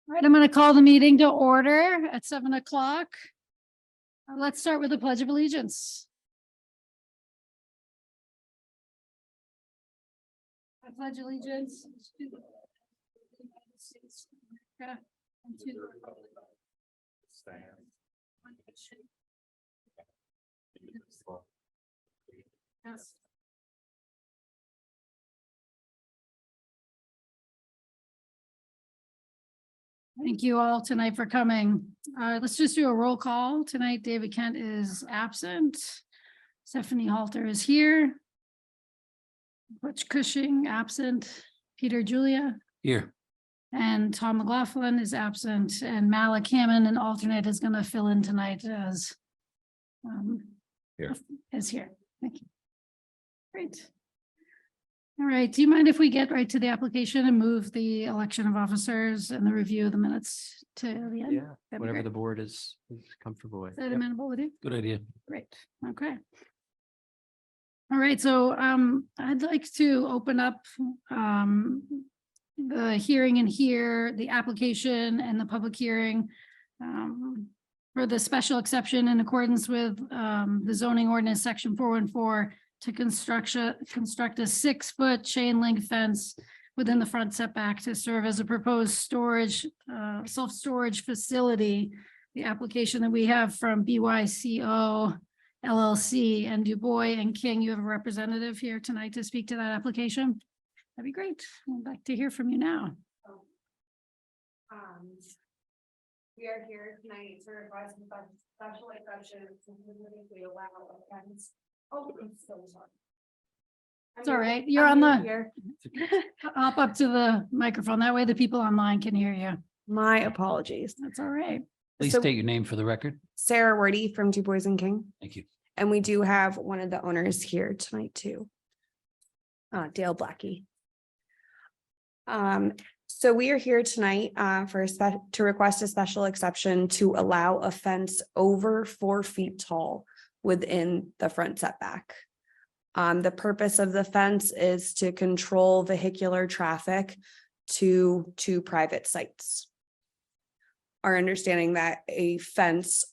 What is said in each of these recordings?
All right, I'm going to call the meeting to order at 7 o'clock. Let's start with the Pledge of Allegiance. I pledge allegiance to the United States of America and to the republic one nation. Yes. Thank you all tonight for coming. Let's just do a roll call. Tonight, David Kent is absent. Stephanie Halter is here. Butch Cushing absent. Peter Julia. Here. And Tom McLaughlin is absent, and Malik Hammond, an alternate, is going to fill in tonight as Here. is here. Thank you. Great. All right. Do you mind if we get right to the application and move the election of officers and the review of the minutes to the end? Yeah, That'd be whatever great. the board is comfortable with. Is that Yep. amenable with you? Good idea. Great. Okay. All right. So I'd like to open up the hearing in here, the application and the public hearing for the special exception in accordance with the zoning ordinance section 414 to construct a 6-foot chain link fence within the front setback to serve as a proposed storage, self-storage facility. The application that we have from BYCO LLC and DuBois and King, you have a representative here tonight to speak to that application. That'd be great. I'd like to hear from you now. We are here tonight to request a special exception to specifically allow a fence. Oh, I'm so sorry. It's all right. You're on I'm the, here. hop up to the microphone. That way the people online can hear you. My apologies. That's all right. Please So- state your name for the record. Sarah Wordy from DuBois and King. Thank you. And we do have one of the owners here tonight too. Dale Blackie. So we are here tonight to request a special exception to allow a fence over 4 feet tall within the front setback. The purpose of the fence is to control vehicular traffic to private sites. Our understanding that a fence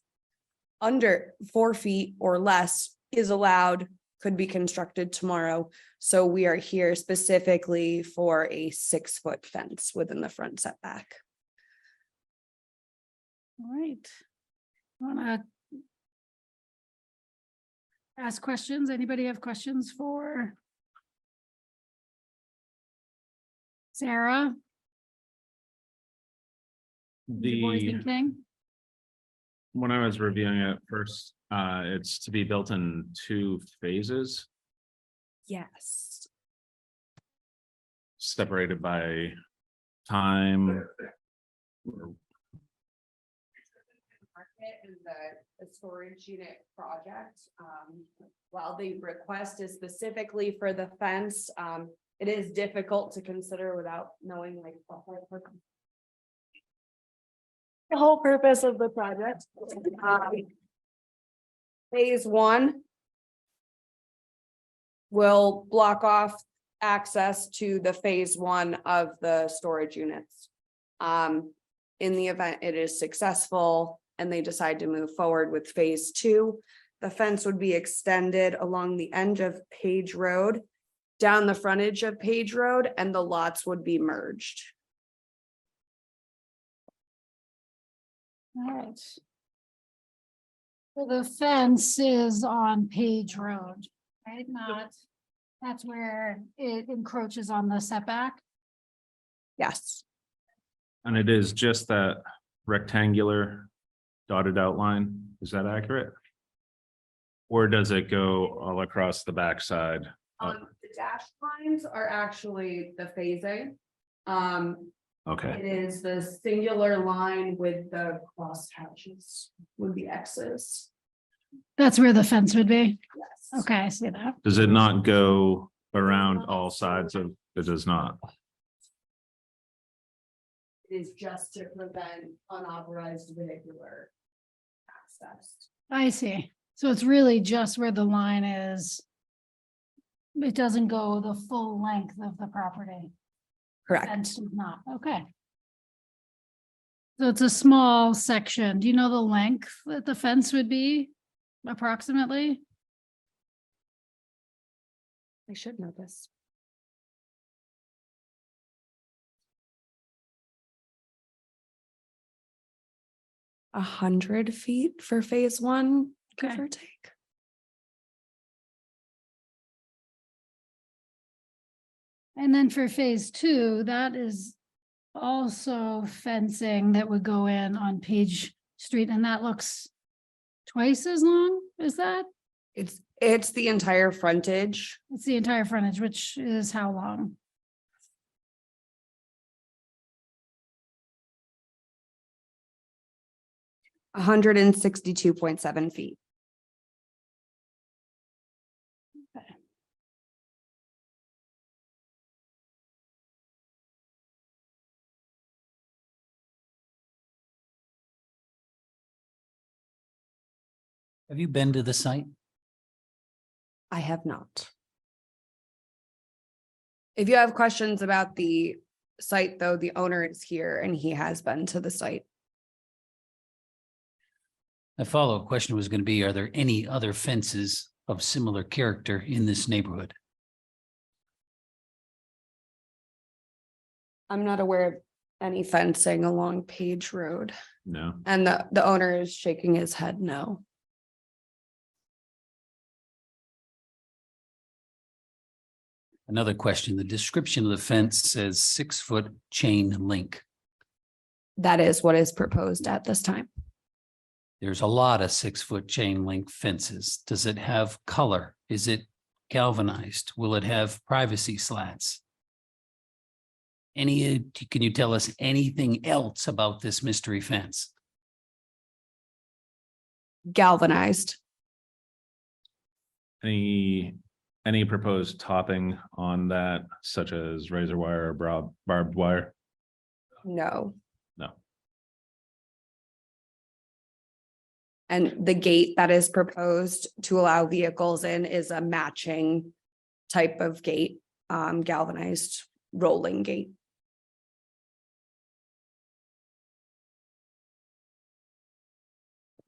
under 4 feet or less is allowed, could be constructed tomorrow. So we are here specifically for a 6-foot fence within the front setback. All right. Want to ask questions? Anybody have questions for Sarah? DuBois The, and King? when I was reviewing it first, it's to be built in 2 phases, Yes. separated by time. Market is the storage unit project. While the request is specifically for the fence, it is difficult to consider without knowing like the whole purpose. The whole purpose of the project. Phase 1 will block off access to the phase 1 of the storage units. In the event it is successful and they decide to move forward with phase 2, the fence would be extended along the end of Page Road, down the frontage of Page Road, and the lots would be merged. All right. So the fence is on Page Road, right? Not, that's where it encroaches on the setback. Yes, And it is just that rectangular dotted outline. Is that accurate? Or does it go all across the backside? the dashed lines are actually the phasing. Okay, It is the singular line with the cross hatches would be X's. That's where the fence would be. Yes. Okay, I see that. does it not go around all sides of, it does not? It is just to prevent unauthorized vehicular access. I see. So it's really just where the line is. It doesn't go the full length of the property. Correct. Fence does not. Okay. So it's a small section. Do you know the length that the fence would be approximately? I should know this. A 100 feet for phase one, give Okay. or take. And then for phase two, that is also fencing that would go in on Page Street, and that looks twice as long as that? It's the entire frontage. It's the entire frontage, which is how long? 162.7 feet. Have you been to the site? I have not. If you have questions about the site, though, the owner is here and he has been to the site. My follow-up question was going to be, are there any other fences of similar character in this neighborhood? I'm not aware of any fencing along Page Road, No. and the owner is shaking his head no. Another question, the description of the fence says 6-foot chain link. That is what is proposed at this time. There's a lot of 6-foot chain link fences. Does it have color? Is it galvanized? Will it have privacy slats? Can you tell us anything else about this mystery fence? Galvanized. Any proposed topping on that, such as razor wire or barbed wire? No. No. And the gate that is proposed to allow vehicles in is a matching type of gate, galvanized rolling gate.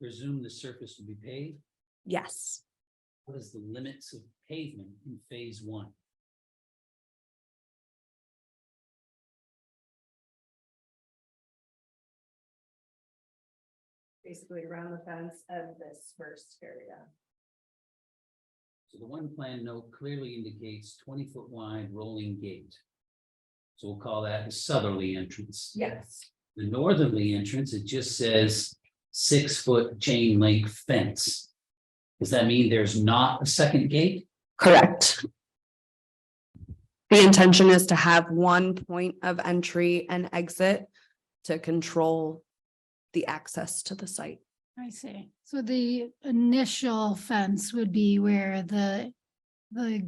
Presume the surface will be paved. Yes. What is the limits of pavement in phase one? Basically around the fence of this first area. So the one plan note clearly indicates 20-foot wide rolling gate. So we'll call that the southerly entrance. Yes. The northerly entrance, it just says 6-foot chain link fence. Does that mean there's not a second gate? Correct. The intention is to have one point of entry and exit to control the access to the site. I see. So the initial fence would be where the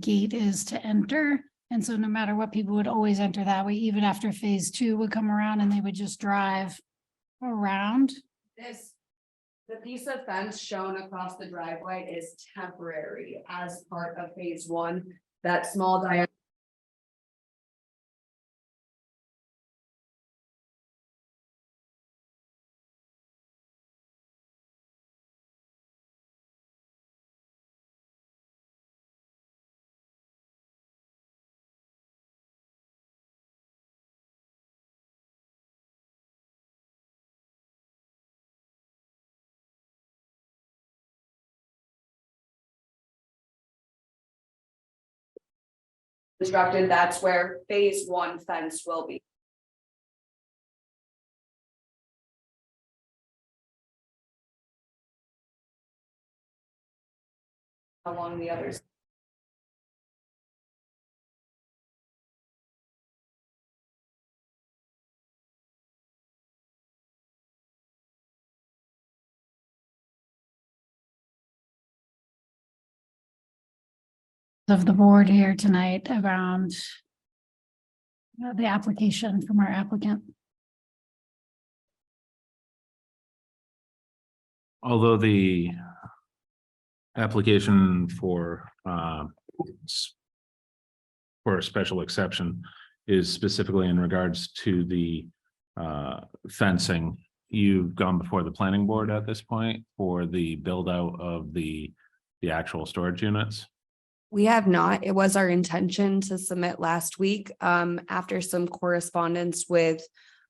gate is to enter. And so no matter what, people would always enter that way, even after phase two would come around and they would just drive around. The piece of fence shown across the driveway is temporary as part of phase one. That small diameter. Constructed, that's where phase one fence will be. Along the others. Of the board here tonight around the application from our applicant. Although the application for a special exception is specifically in regards to the fencing you've gone before the planning board at this point for the build out of the actual storage units? We have not. It was our intention to submit last week, after some correspondence with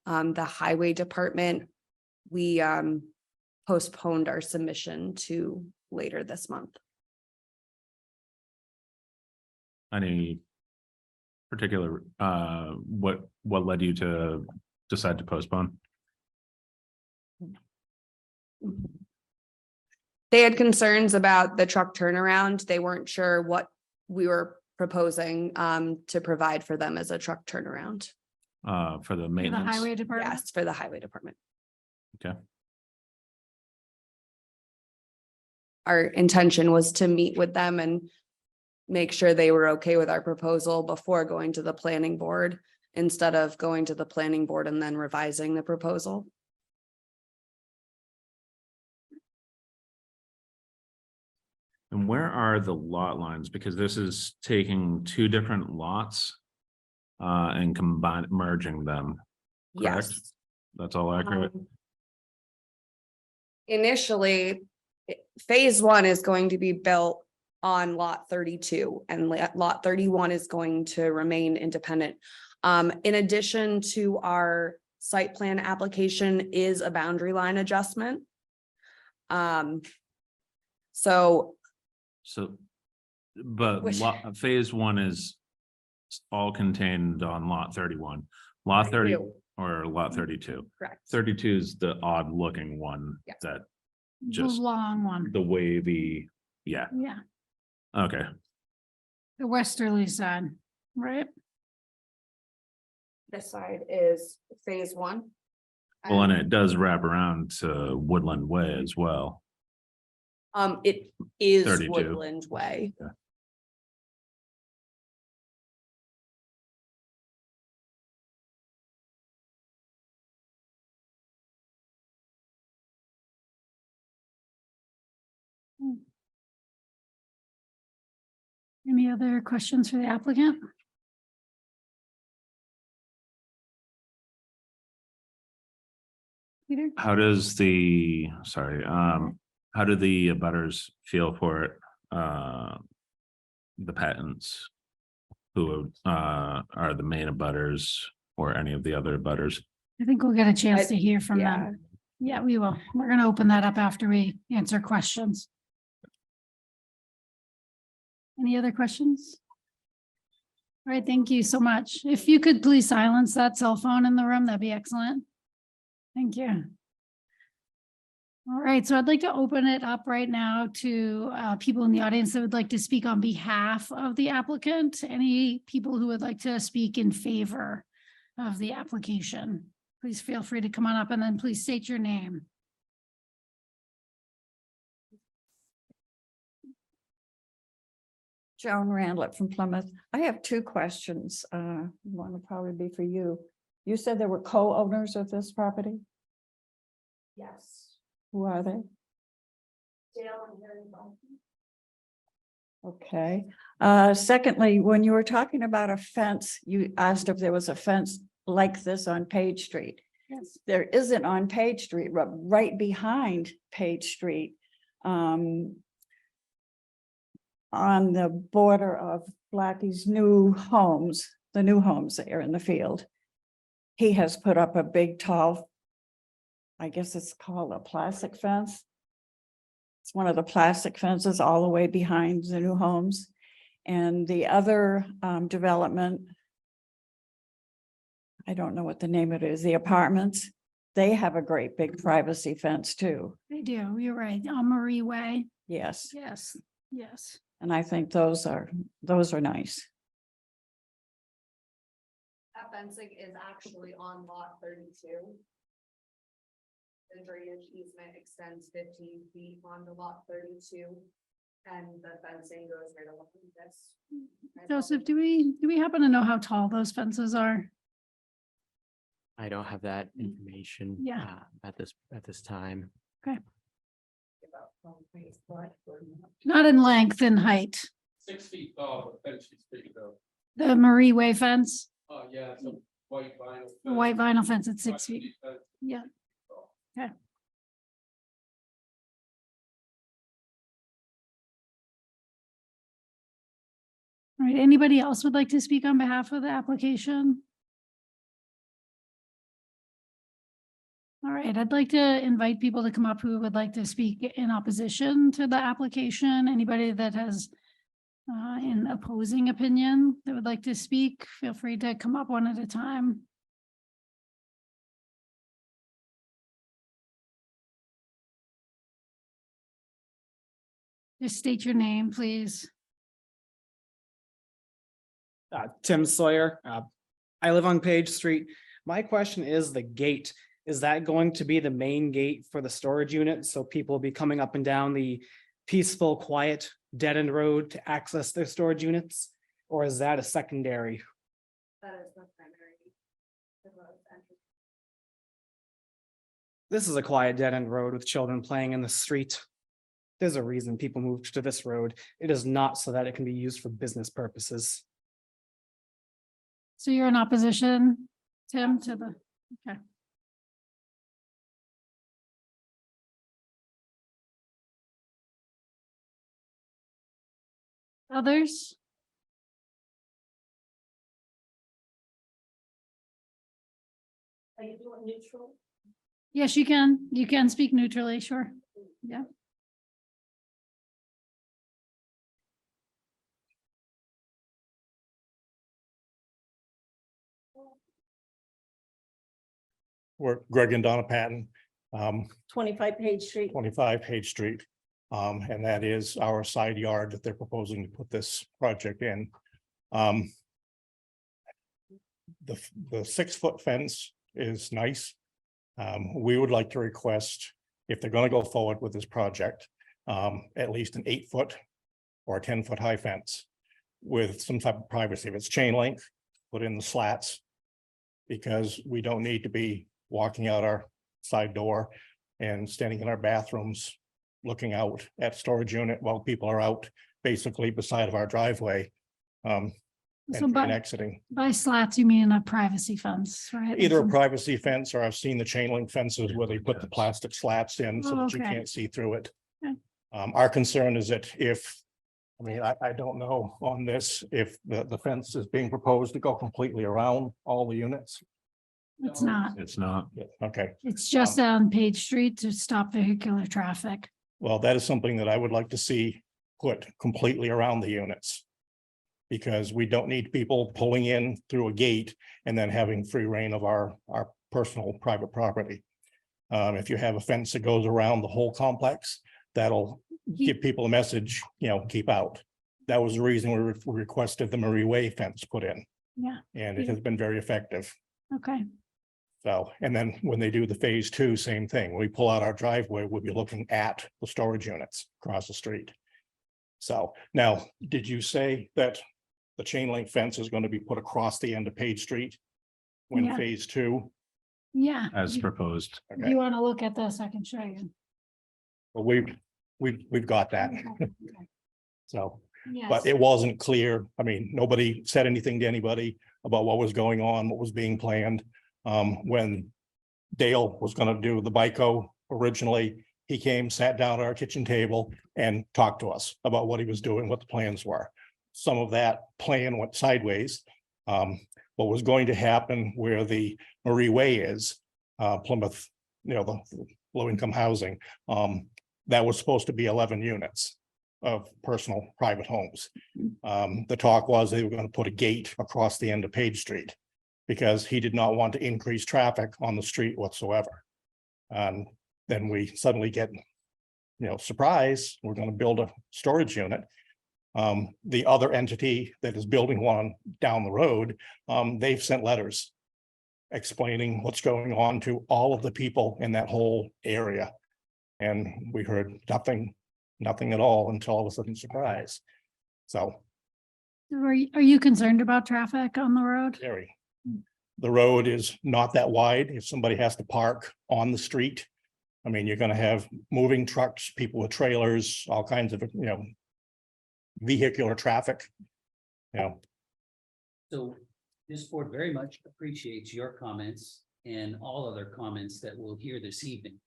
the highway department. We postponed our submission to later this month. Any particular, what led you to decide to postpone? They had concerns about the truck turnaround. They weren't sure what we were proposing to provide for them as a truck turnaround. For the For the maintenance? highway department. Yes, for the highway department. Okay. Our intention was to meet with them and make sure they were okay with our proposal before going to the planning board, instead of going to the planning board and then revising the proposal. And where are the lot lines? Because this is taking two different lots and merging them. Correct. Yes. That's all accurate? Initially, phase one is going to be built on lot 32 and lot 31 is going to remain independent. In addition to our site plan application is a boundary line adjustment. So So, but Which- phase one is all contained on lot 31, lot 30 32. or lot 32. correct. 32 is the odd looking one Yes. that The just long one. the wavy, yeah, Yeah, okay. the westerly side, right? This side is phase one. Well, and it does wrap around to Woodland Way as well. It is 32. Woodland Way. Yeah. Any other questions for the applicant? Peter? How does how do the abutters feel for it? The patents? Who are the main abutters or any of the other abutters? I think we'll get a chance to hear from Yeah. them. Yeah, we will. We're gonna open that up after we answer questions. Any other questions? All right, thank you so much. If you could please silence that cell phone in the room, that'd be excellent. Thank you. All right, so I'd like to open it up right now to people in the audience that would like to speak on behalf of the applicant. Any people who would like to speak in favor of the application, please feel free to come on up and then please state your name. Joan Randlett from Plymouth. I have two questions. One will probably be for you. You said there were co-owners of this property? Yes. Who are they? Dale and Harry Baldwin. Okay. Secondly, when you were talking about a fence, you asked if there was a fence like this on Page Street. Yes. There isn't on Page Street, but right behind Page Street. On the border of Blackie's new homes, the new homes there in the field. He has put up a big tall, I guess it's called a plastic fence. It's one of the plastic fences all the way behind the new homes. And the other development, I don't know what the name of it is, the apartments, they have a great big privacy fence too. They do, you're right, on Marie Way, Yes, yes, yes. and I think those are nice. That fencing is actually on lot 32. The drainage easement extends 15 feet onto lot 32. And the fencing goes right along this. Joseph, do we happen to know how tall those fences are? I don't have that information. Yeah. At this time. Not in length and height, 6 feet tall, the fence she's speaking of. the Marie Way fence, Oh, yeah, it's a white vinyl. the white fence. vinyl fence at 6 feet, Fence. yeah. Okay. All right, anybody else would like to speak on behalf of the application? All right, I'd like to invite people to come up who would like to speak in opposition to the application. Anybody that has an opposing opinion that would like to speak, feel free to come up one at a time. Just state your name, please. Tim Sawyer. I live on Page Street. My question is the gate. Is that going to be the main gate for the storage unit? So people will be coming up and down the peaceful, quiet, dead end road to access their storage units? Or is that a secondary? That is the primary. This is a quiet dead end road with children playing in the street. There's a reason people moved to this road. It is not so that it can be used for business purposes. So you're in opposition, Tim, to the, okay. Others? Are you doing neutral? Yes, you can. You can speak neutrally, sure. Yeah. We're Greg and Donna Patton, 25 Page Street. 25 Page Street. And that is our side yard that they're proposing to put this project in. The 6-foot fence is nice. We would like to request, if they're gonna go forward with this project, at least an 8-foot or a 10-foot high fence with some type of privacy. If it's chain link, put in the slats, because we don't need to be walking out our side door and standing in our bathrooms, looking out at storage unit while people are out basically beside of our driveway. So And by exiting, by slats, you mean a privacy fence, right? either a privacy fence, or I've seen the chain link fences where they put the plastic slats in so Oh, that you okay. can't see through it. Okay. Our concern is that if, I don't know on this, if the fence is being proposed to go completely around all the units. It's not. It's not. Yeah, okay. It's just on Page Street to stop vehicular traffic. Well, that is something that I would like to see put completely around the units. Because we don't need people pulling in through a gate and then having free reign of our personal private property. If you have a fence that goes around the whole complex, that'll give people a message, keep out. That was the reason we requested the Marie Way fence put in, Yeah, and it has been very effective. okay. So, and then when they do the phase 2, same thing. We pull out our driveway, we'll be looking at the storage units across the street. So now, did you say that the chain link fence is going to be put across the end of Page Street when Yeah. phase 2? Yeah. As proposed. If you want to look at this, I can show you. Well, we've got that. Okay. So, Yes. but it wasn't clear. Nobody said anything to anybody about what was going on, what was being planned. When Dale was going to do the BICO originally, he came, sat down at our kitchen table and talked to us about what he was doing, what the plans were. Some of that plan went sideways. What was going to happen where the Marie Way is, Plymouth, the low income housing, that was supposed to be 11 units of personal private homes. The talk was they were going to put a gate across the end of Page Street because he did not want to increase traffic on the street whatsoever. Then we suddenly get, surprise, we're going to build a storage unit. The other entity that is building one down the road, they've sent letters explaining what's going on to all of the people in that whole area. And we heard nothing at all until all of a sudden surprise. So Are you concerned about traffic on the road? very. The road is not that wide. If somebody has to park on the street, you're gonna have moving trucks, people with trailers, all kinds of, vehicular traffic. So this board very much appreciates your comments and all other comments that we'll hear this evening.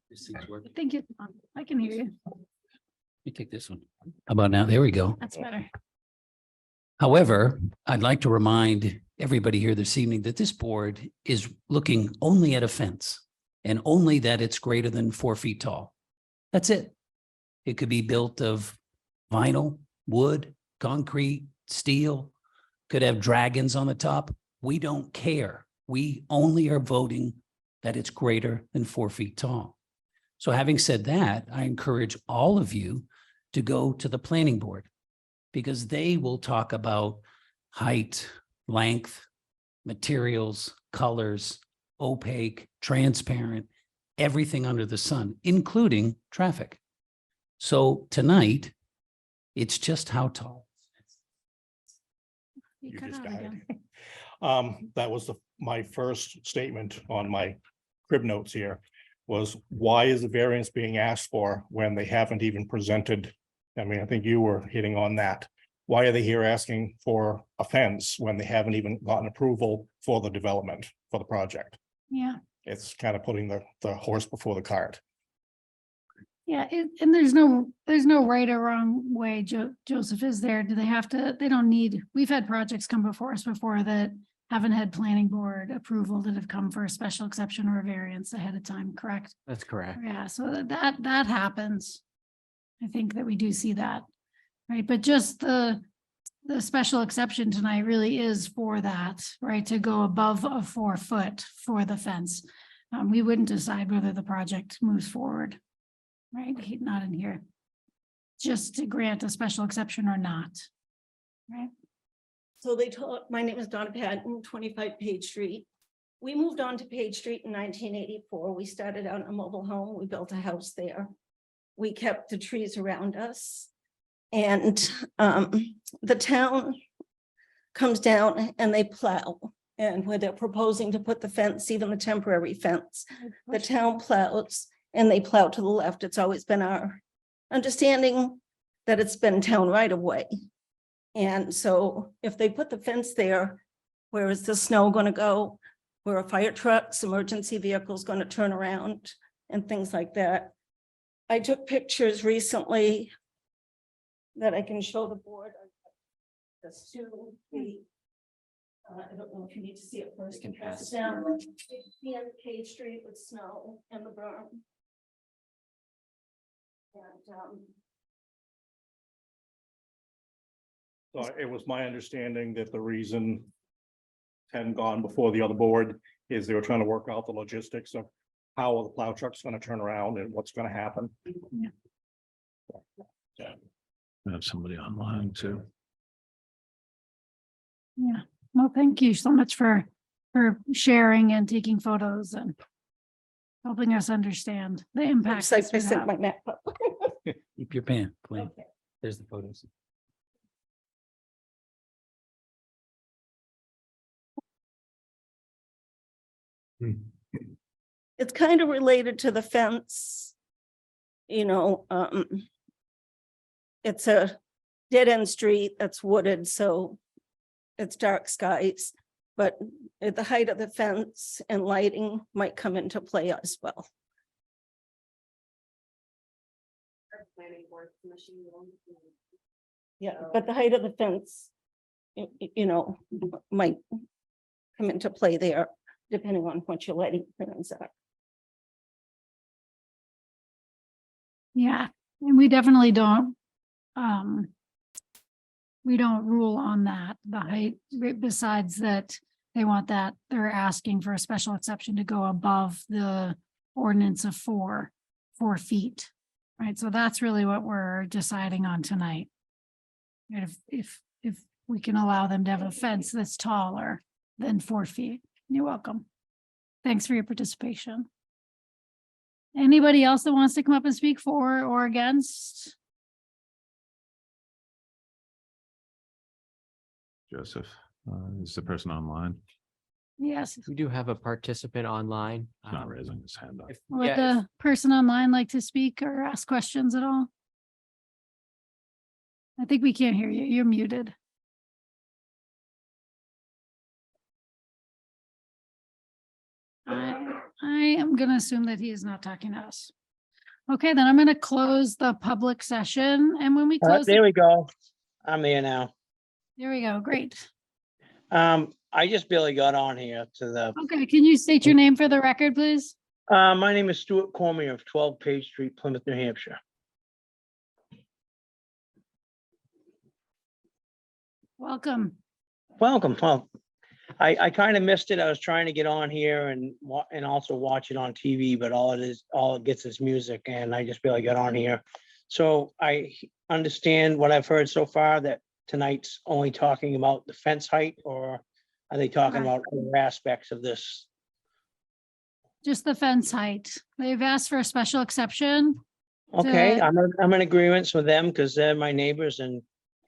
This thing's working. Thank you. I can hear you. Let me take this one. How about now? There we go. That's better. However, I'd like to remind everybody here this evening that this board is looking only at a fence and only that it's greater than 4 feet tall. That's it. It could be built of vinyl, wood, concrete, steel, could have dragons on the top. We don't care. We only are voting that it's greater than 4 feet tall. So having said that, I encourage all of you to go to the planning board because they will talk about height, length, materials, colors, opaque, transparent, everything under the sun, including traffic. So tonight, it's just how tall. You You cut just out got again. it. That was my first statement on my crib notes here was why is the variance being asked for when they haven't even presented? I mean, I think you were hitting on that. Why are they here asking for a fence when they haven't even gotten approval for the development for the project? Yeah. It's kind of putting the horse before the cart. Yeah, and there's no right or wrong way, Joseph, is there? Do they have to, they don't need, we've had projects come before us before that haven't had planning board approval that have come for a special exception or a variance ahead of time, correct? That's correct. Yeah, so that happens. I think that we do see that, right? But just the special exception tonight really is for that, right? To go above a 4 foot for the fence. We wouldn't decide whether the project moves forward. Right, not in here. Just to grant a special exception or not. Right, So they told, my name is Donna Patton, 25 Page Street. We moved on to Page Street in 1984. We started out in a mobile home. We built a house there. We kept the trees around us. And the town comes down and they plow. And where they're proposing to put the fence, even the temporary fence, the town plows. And they plow to the left. It's always been our understanding that it's been town right of way. And so if they put the fence there, where is the snow going to go? Where are fire trucks, emergency vehicles going to turn around and things like that? I took pictures recently that I can show the board. Just to the, I don't know if you need to see it first. can pass. It's down the end of Page Street with snow and the berm. And So it was my understanding that the reason hadn't gone before the other board is they were trying to work out the logistics of how are the plow trucks going to turn around and what's going to happen. I have somebody online too. yeah, well, thank you so much for sharing and taking photos and helping us understand the impact. I this would sent have. my map up. Keep your pen, please. Okay. There's the photos. It's kind of related to the fence. You know, it's a dead end street that's wooded, so it's dark skies. But at the height of the fence and lighting might come into play as well. Yeah, but the height of the fence, you know, might come into play there, depending on what your lighting plans are. Yeah, and we definitely don't. We don't rule on that, the height, besides that they want that, they're asking for a special exception to go above the ordinance of 4 feet. Right, so that's really what we're deciding on tonight. And if we can allow them to have a fence that's taller than 4 feet, you're welcome. Thanks for your participation. Anybody else that wants to come up and speak for or against? Joseph, is the person online? Yes, We do have a participant online. He's not raising his hand up. If- would yeah, the person online like to speak or ask questions at all? I think we can't hear you. You're muted. I am gonna assume that he is not talking to us. Okay, then I'm gonna close the public session, and when we close, There we go. I'm there now. there we go, great. I just barely got on here to the, Okay, can you state your name for the record, please? my name is Stuart Cormier of 12 Page Street, Plymouth, New Hampshire. Welcome. Welcome. Well, I kind of missed it. I was trying to get on here and also watch it on TV, but all it gets is music, and I just barely got on here. So I understand what I've heard so far, that tonight's only talking about the fence height, or are they talking Right. about other aspects of this? Just the fence height. They've asked for a special exception. Okay, The- I'm in agreement with them because they're my neighbors, and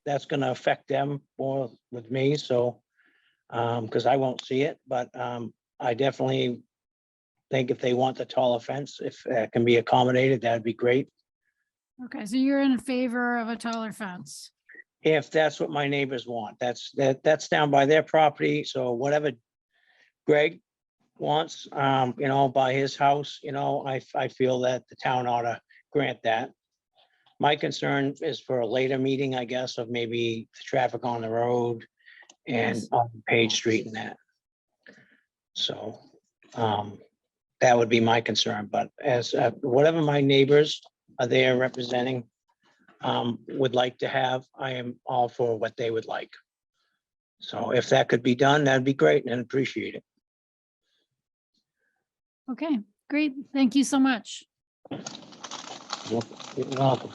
that's gonna affect them more with me, so. Because I won't see it, but I definitely think if they want the taller fence, if that can be accommodated, that'd be great. Okay, so you're in favor of a taller fence. If that's what my neighbors want, that's down by their property, so whatever Greg wants, by his house, I feel that the town ought to grant that. My concern is for a later meeting, I guess, of maybe the traffic on the road and Yes. on Page Street and that. So, that would be my concern, but as, whatever my neighbors are there representing, would like to have, I am all for what they would like. So if that could be done, that'd be great and appreciate it. Okay, great. Thank you so much. You're welcome.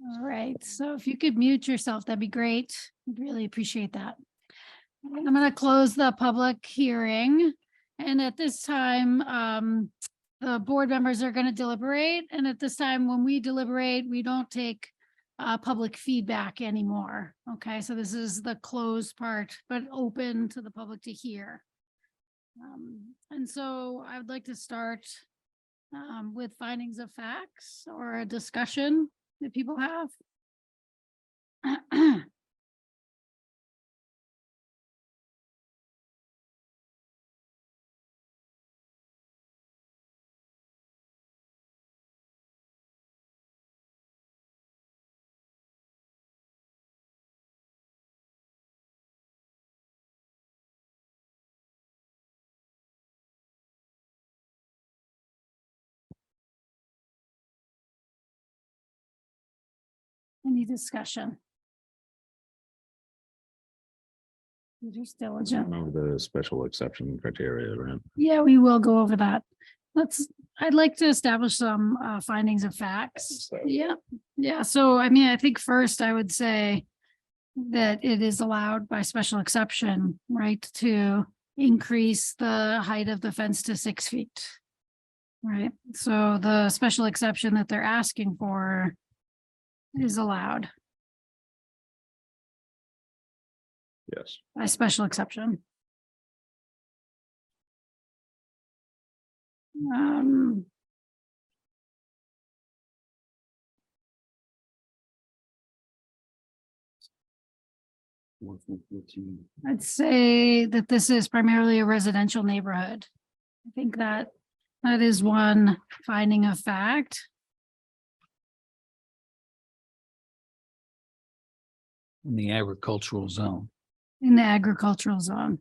All right, so if you could mute yourself, that'd be great. I'd really appreciate that. I'm gonna close the public hearing. And at this time, the board members are gonna deliberate. And at this time, when we deliberate, we don't take public feedback anymore. Okay, so this is the closed part, but open to the public to hear. And so I would like to start with findings of facts or a discussion that people have. Any discussion? You're still diligent. Remember the special exception criteria, right? Yeah, we will go over that. I'd like to establish some findings of facts. Yeah, yeah. So I mean, I think first I would say that it is allowed by special exception, right, to increase the height of the fence to 6 feet. Right, so the special exception that they're asking for is allowed Yes. by special exception. I'd say that this is primarily a residential neighborhood. I think that is one finding of fact. In the agricultural zone. In the agricultural zone.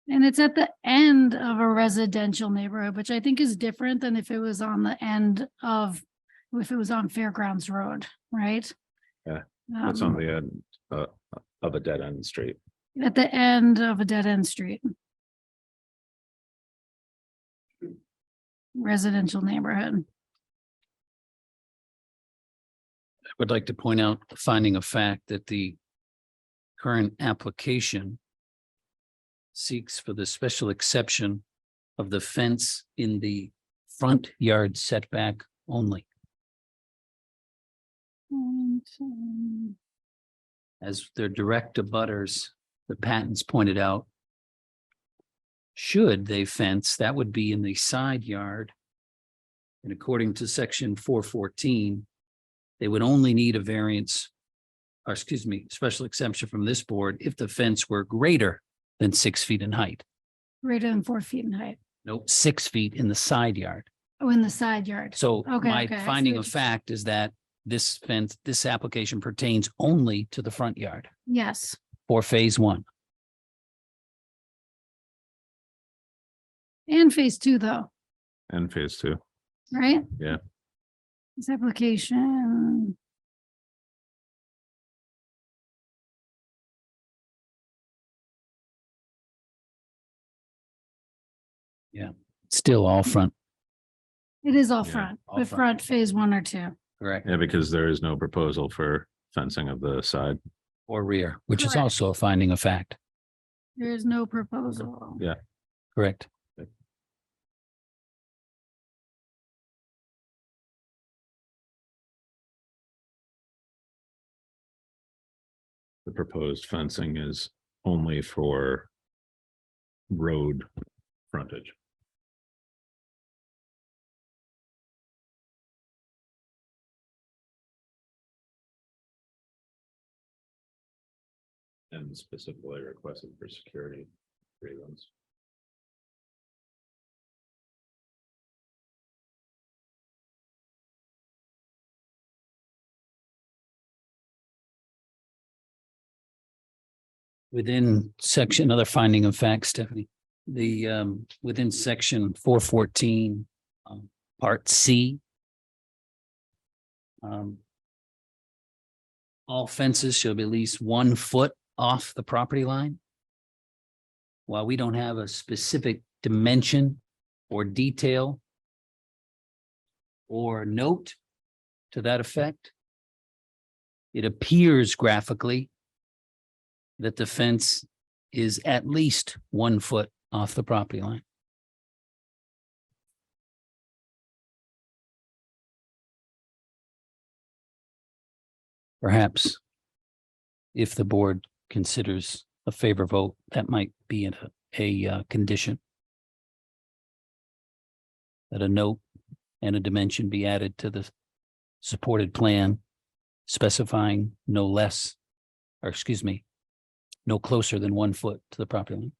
And it's at the end of a residential neighborhood, which I think is different than if it was on the end of, if it was on Fairgrounds Road, right? Yeah, It's on the end of a dead end street. At the end of a dead end street. Residential neighborhood. I would like to point out the finding of fact that the current application seeks for the special exception of the fence in the front yard setback only. As their direct abutters, the patents pointed out, should they fence, that would be in the side yard. And according to section 414, they would only need a variance or excuse me, special exemption from this board if the fence were greater than 6 feet in height. Greater than 4 feet in height. Nope, 6 feet in the side yard. Oh, in the side yard. So Okay, my okay, I see finding what of you- fact is that this fence, this application pertains only to the front yard Yes. for phase one. And phase two though, And phase two. right? Yeah. This application. Still all front, It is all Yeah, front, all but front. front phase one or two. correct? Yeah, because there is no proposal for fencing of the side. Or rear, which is Correct. also a finding of fact, There is no proposal. Yeah. correct? The proposed fencing is only for road frontage. And specifically requested for security reasons. Within section, another finding of fact, Stephanie, within section 414, part C. All fences shall be at least 1 foot off the property line. While we don't have a specific dimension or detail or note to that effect, it appears graphically that the fence is at least 1 foot off the property line. Perhaps if the board considers a favor vote, that might be a condition. That a note and a dimension be added to the supported plan specifying no less, or excuse me, no closer than 1 foot to the property line.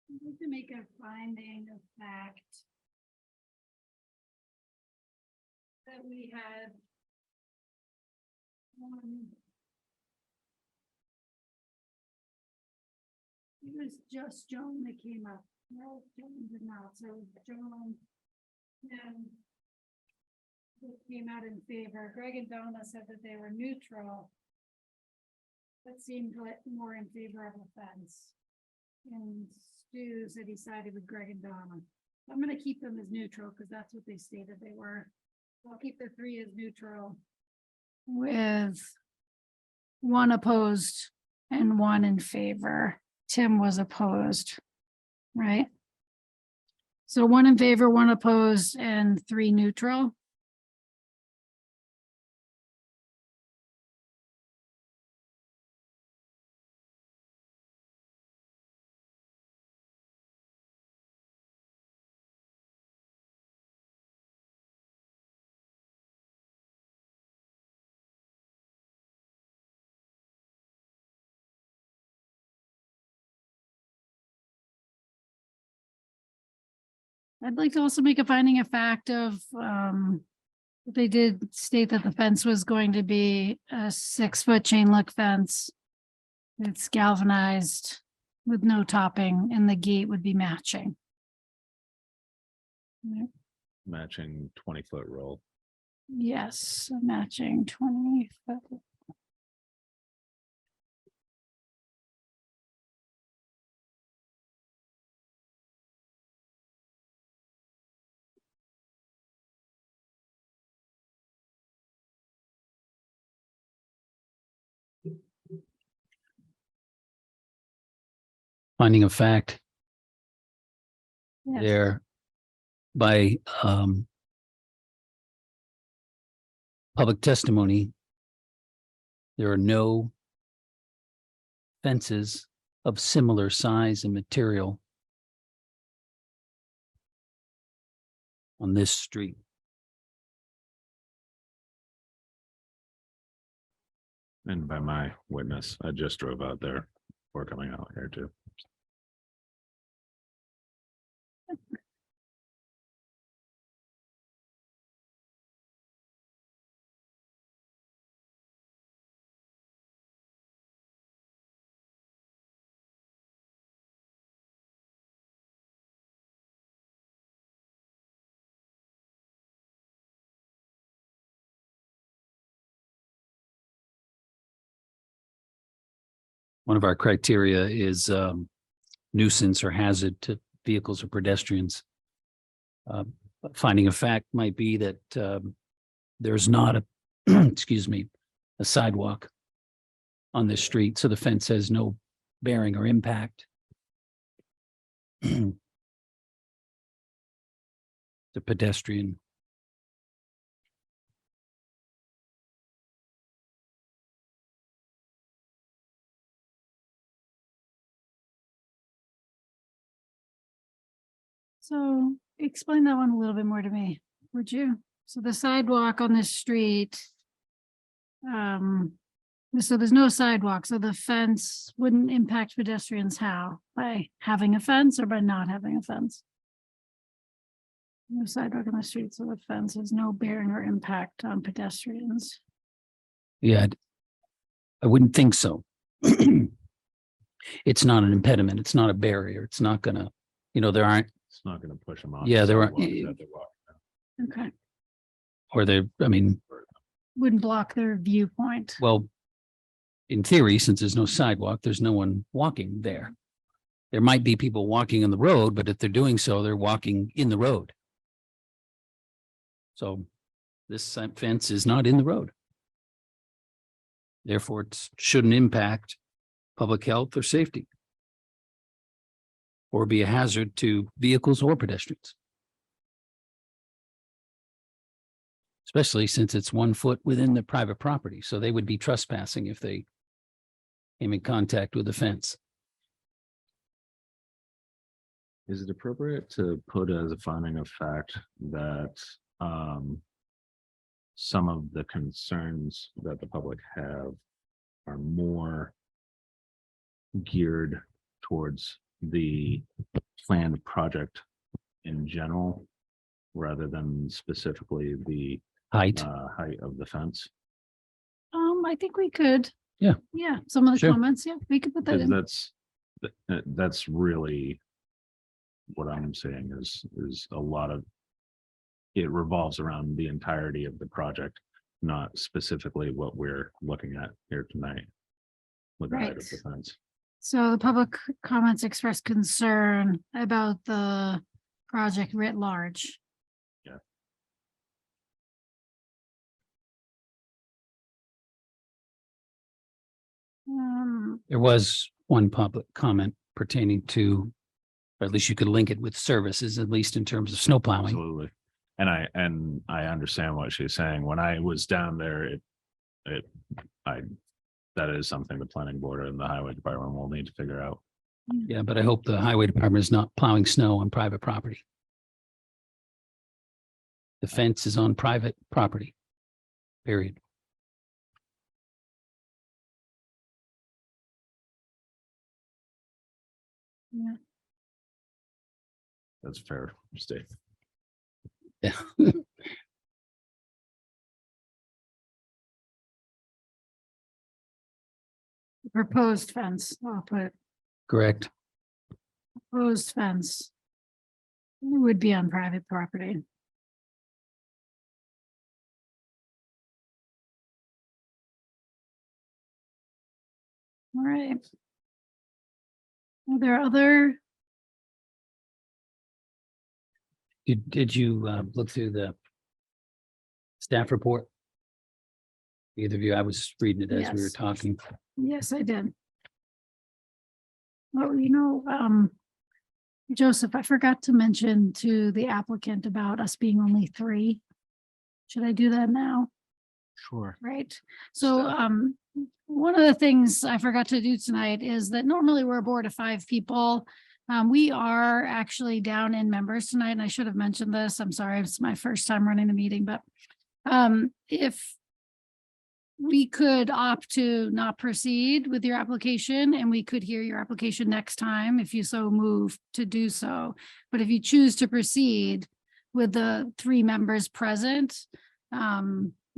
I'd like to make a finding of fact that we had it was just Joan that came up. No, Joan did not. So Joan and that came out in favor. Greg and Donna said that they were neutral. That seemed like more in favor of the fence. And Stu said he sided with Greg and Donna. I'm gonna keep them as neutral because that's what they stated they were. I'll keep the 3 as neutral. With 1 opposed and 1 in favor. Tim was opposed, right? So 1 in favor, 1 opposed, and 3 neutral. I'd like to also make a finding of fact of, they did state that the fence was going to be a 6-foot chain link fence. It's galvanized with no topping and the gate would be matching. Yep. Matching 20-foot roll. Yes, matching 20 foot. Finding of fact, Yes. there by public testimony, there are no fences of similar size and material on this street. And by my witness, I just drove out there before coming out here too. One of our criteria is nuisance or hazard to vehicles or pedestrians. Finding of fact might be that there's not a, excuse me, a sidewalk on this street, so the fence has no bearing or impact. The pedestrian. So explain that one a little bit more to me, would you? So the sidewalk on this street. So there's no sidewalk, so the fence wouldn't impact pedestrians how? By having a fence or by not having a fence? No sidewalk on the street, so the fence has no bearing or impact on pedestrians. Yeah, I wouldn't think so. It's not an impediment. It's not a barrier. It's not gonna, there aren't, It's not gonna push them off. Yeah, the there are- sidewalk that they walk down. Okay, or wouldn't block their viewpoint. well, in theory, since there's no sidewalk, there's no one walking there. There might be people walking on the road, but if they're doing so, they're walking in the road. So this fence is not in the road. Therefore, it shouldn't impact public health or safety, or be a hazard to vehicles or pedestrians. Especially since it's 1 foot within the private property, so they would be trespassing if they came in contact with the fence. Is it appropriate to put as a finding of fact that some of the concerns that the public have are more geared towards the planned project in general, rather than specifically the Height, height of the fence? I think we could. Yeah. Yeah, some of the Sure. comments, yeah, we could put that Because in. that's really what I'm saying is a lot of it revolves around the entirety of the project, not specifically what we're looking at here tonight with the height of Right. the fence. So the public comments expressed concern about the project writ large. Yeah. there was one public comment pertaining to, or at least you could link it with services, at least in terms of snow plowing. Absolutely. And I understand what she's saying. When I was down there, that is something the planning board and the highway department will need to figure out. Yeah, but I hope the highway department is not plowing snow on private property. The fence is on private property. Period. Yeah. That's fair state. Yeah. Proposed fence, I'll put Correct. proposed fence. Would be on private property. All right. Are there other, Did you look through the staff report? Either of you, I was reading it as we were Yes. talking. yes, I did. Well, Joseph, I forgot to mention to the applicant about us being only 3. Should I do that now? Sure. Right, so one of the things I forgot to do tonight is that normally we're a board of 5 people. We are actually down in members tonight, and I should have mentioned this. I'm sorry, it's my first time running the meeting, but if we could opt to not proceed with your application, and we could hear your application next time if you so move to do so. But if you choose to proceed with the 3 members present,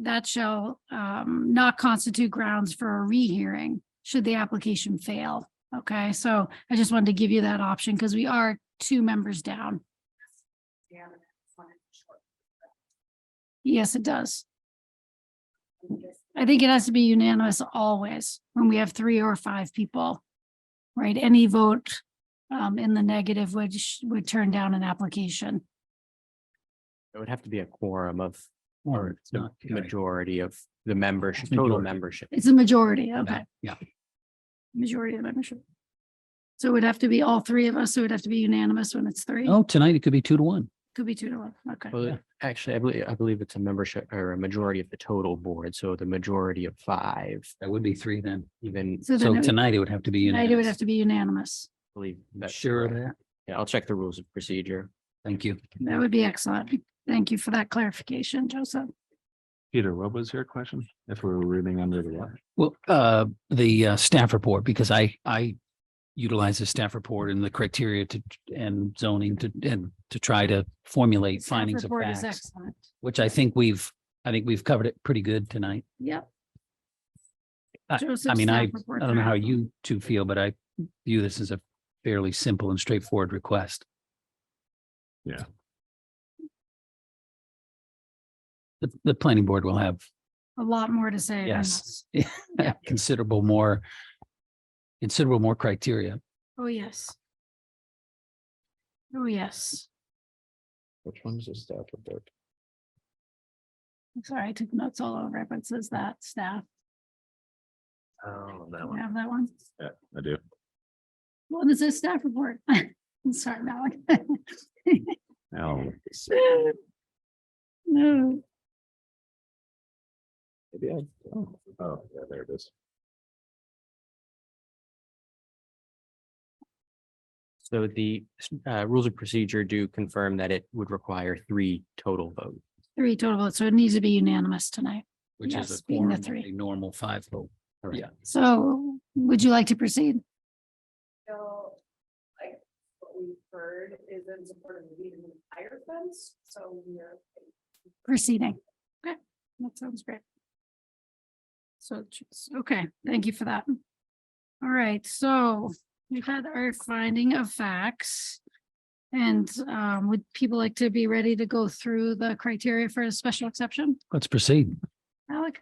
that shall not constitute grounds for a rehearing should the application fail. Okay, so I just wanted to give you that option because we are 2 members down. Yes, it does. I think it has to be unanimous always when we have 3 or 5 people, right? Any vote in the negative would turn down an application. It would have to be a quorum of, Or or it's the not. majority of the membership, total Majority. membership. It's a majority, okay, Yeah, majority of the membership. So it would have to be all 3 of us, so it would have to be unanimous when it's 3. oh, tonight it could be 2 to 1. Could be 2 to 1, okay. Well, actually, I believe it's a membership or a majority of the total board, so the majority of 5, That would be 3 then. even, So then So it would- tonight it would have to be tonight it would unanimous. have to be unanimous. believe that's Sure of correct. that? Yeah, I'll check the rules of procedure. Thank you. That would be excellent. Thank you for that clarification, Joseph. Peter, what was your question? If we were reading under the law? Well, the staff report, because I utilize the staff report and the criteria to, and zoning to try to formulate Staff findings of report is facts, excellent. which I think we've covered it pretty good tonight. Yep. I Joseph's mean, staff I reports don't know are how excellent. you 2 feel, but I view this as a fairly simple and straightforward request. Yeah. The planning board will have, A lot more to say. than yes, us. Yeah. considerable more criteria. Oh, yes. Oh, yes. Which one is the staff report? Sorry, I took notes all over it, but it says that staff. Oh, that You have that one? Yeah, I do. Well, this is staff report. I'm sorry, Malik. Oh, No, maybe oh, yeah, there it is. So the rules of procedure do confirm that it would require 3 total votes. 3 total votes, so it needs to be unanimous tonight. Which Yes, is a being the quorum of 3. a normal 5 vote. Correct. Yeah. So would you like to proceed? So, like, what we've heard is in support of leaving the entire fence, so we're. Proceeding. Okay, that sounds great. So, okay, thank you for that. All right, so we've had our finding of facts. And would people like to be ready to go through the criteria for a special exception? Let's proceed. Alec?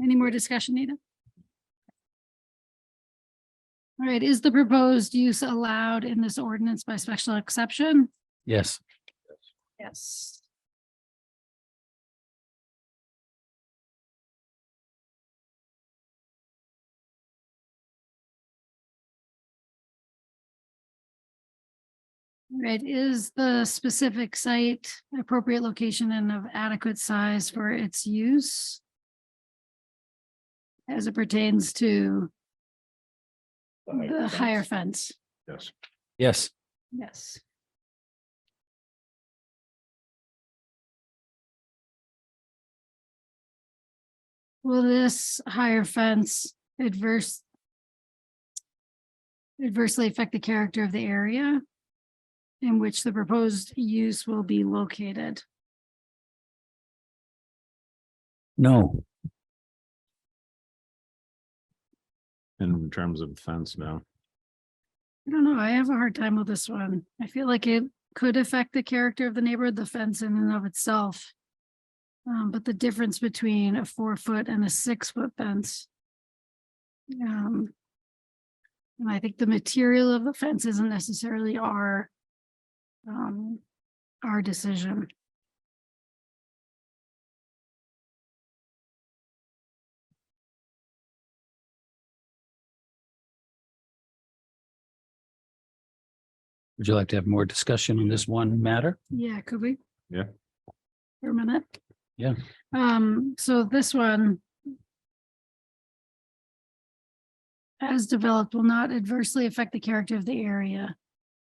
Any more discussion needed? All right, is the proposed use allowed in this ordinance by special exception? Yes. Yes. Right, is the specific site appropriate location and of adequate size for its use? As it pertains to the higher fence, Yes. Yes. yes. Will this higher fence adversely affect the character of the area in which the proposed use will be located? No. In terms of fence now. I don't know. I have a hard time with this one. I feel like it could affect the character of the neighborhood, the fence in and of itself. But the difference between a 4-foot and a 6-foot fence. And I think the material of the fence isn't necessarily our decision. Would you like to have more discussion on this one matter? Yeah, could we? Yeah. For a minute? Yeah. So this one. as developed will not adversely affect the character of the area.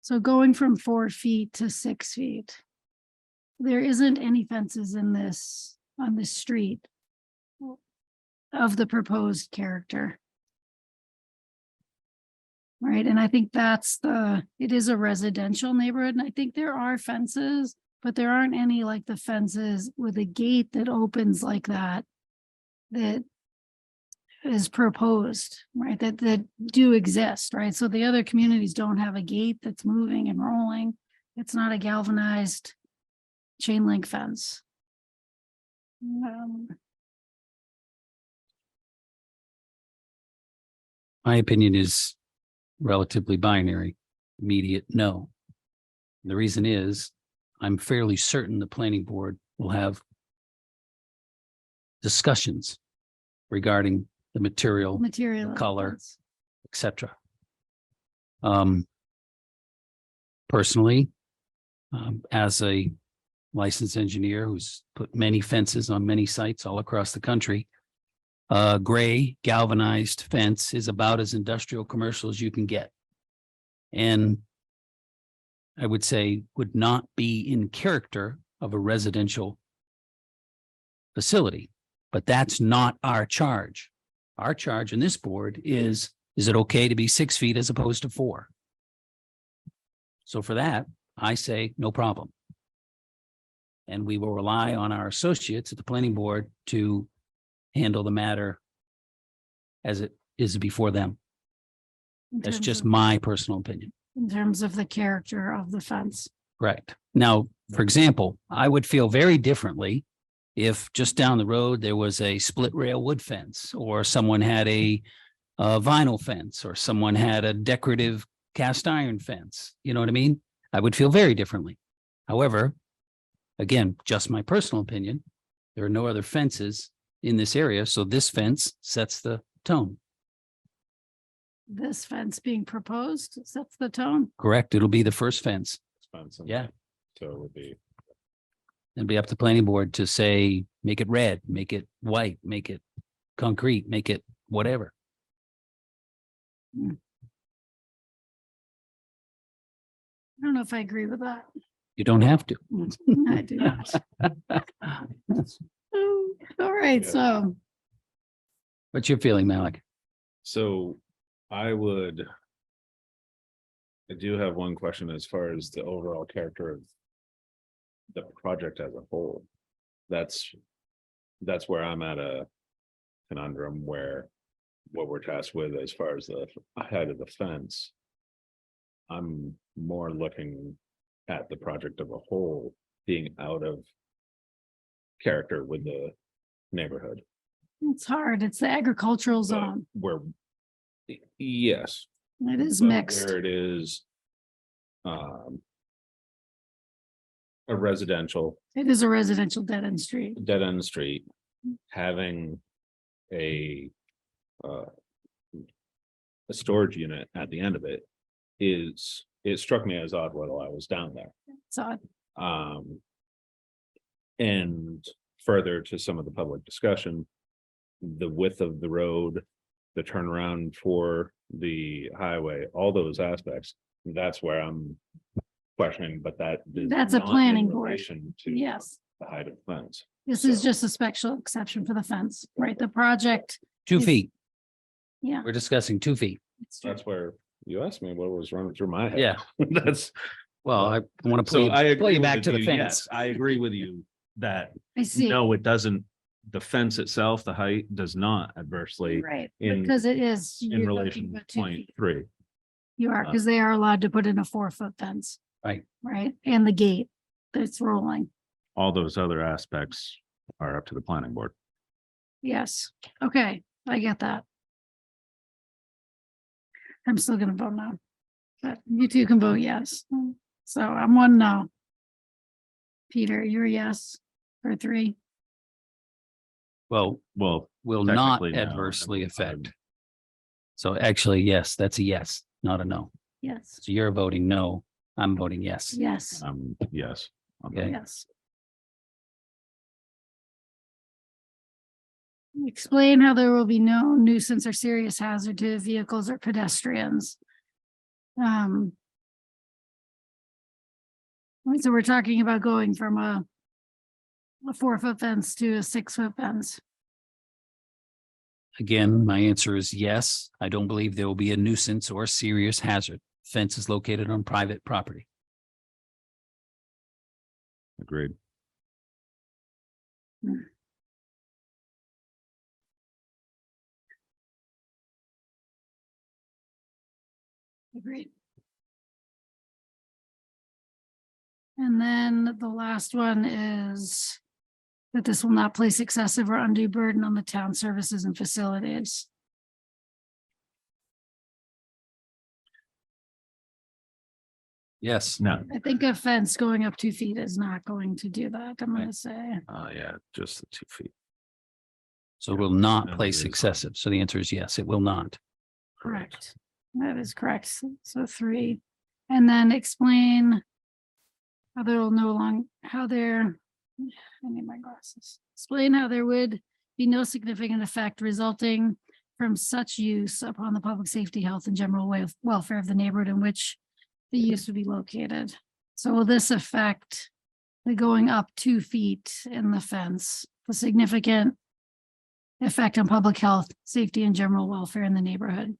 So going from 4 feet to 6 feet. There isn't any fences in this, on this street of the proposed character. Right, and I think it is a residential neighborhood, and I think there are fences, but there aren't any like the fences with a gate that opens like that. That is proposed, right, that do exist, right? So the other communities don't have a gate that's moving and rolling. It's not a galvanized chain link fence. My opinion is relatively binary, immediate no. The reason is, I'm fairly certain the planning board will have discussions regarding the material, Material. of the color. fence. etc. Personally, as a licensed engineer who's put many fences on many sites all across the country, gray galvanized fence is about as industrial commercial as you can get. And I would say would not be in character of a residential facility, but that's not our charge. Our charge in this board is it okay to be 6 feet as opposed to 4? So for that, I say no problem. And we will rely on our associates at the planning board to handle the matter as it is before them. in That's terms just of- my personal opinion. In terms of the character of the fence. Correct. Now, for example, I would feel very differently if just down the road there was a split rail wood fence, or someone had a vinyl fence, or someone had a decorative cast iron fence. You know what I mean? I would feel very differently. However, again, just my personal opinion, there are no other fences in this area, so this fence sets the tone. This fence being proposed sets the tone. Correct? It'll be the first fence. Yeah. So it would be, It'll be up to planning board to say, make it red, make it white, make it concrete, make it whatever. I don't know if I agree with that. You don't have to. I do not. All right, Yeah. so What's your feeling, Malik? so I do have one question as far as the overall character of the project as a whole. That's where I'm at a conundrum where what we're tasked with as far as the height of the fence. I'm more looking at the project of a whole being out of character with the neighborhood. it's hard. It's the agricultural zone. Where, yes. It is but mixed. Where it is. A residential It is a residential dead end street. dead end street, having a storage unit at the end of it it struck me as odd while I was down there. So And further to some of the public discussion, the width of the road, the turnaround for the highway, all those aspects, that's where I'm questioning, but that is That's a not in planning board. relation to yes, the height of the fence. this is So- just a special exception for the fence, right? The project, 2 Yes. feet. yeah. We're discussing 2 feet. it's true. That's where you asked me what was running through my head. Yeah. That's, Well, I want to so I play agree you back with to the you, fence. yes, I agree with you that, I see, no, it doesn't, the fence itself, the height does not adversely right, in- because it is. in you're talking relation about to 2 feet. 0.3. You are, because they are allowed to put in a 4-foot fence. Right. Right, and the gate that's rolling. All those other aspects are up to the planning board. Yes, okay, I get that. I'm still gonna vote no. But you two can vote yes. So I'm 1 no. Peter, you're yes for 3. Well, Well, will not technically, no. adversely affect. So actually, yes, that's a yes, not a no. Yes, So you're voting no, I'm voting yes. yes, yes. Okay. yes. Explain how there will be no nuisance or serious hazard to vehicles or pedestrians. So we're talking about going from a 4-foot fence to a 6-foot fence. Again, my answer is yes. I don't believe there will be a nuisance or serious hazard. Fence is located on private property. Agreed. Agreed. And then the last one is that this will not place excessive or undue burden on the town services and facilities. Yes. No, I think a fence going up 2 feet is not going to do that, I'm gonna say. yeah, just the 2 feet. So it will not No, place it is. excessive. So the answer is yes, it will not. Correct. That is correct. So 3. And then explain how there will no long, how there, I need my glasses. Explain how there would be no significant effect resulting from such use upon the public safety, health, and general welfare of the neighborhood in which the use would be located. So will this affect the going up 2 feet in the fence, a significant effect on public health, safety, and general welfare in the neighborhood?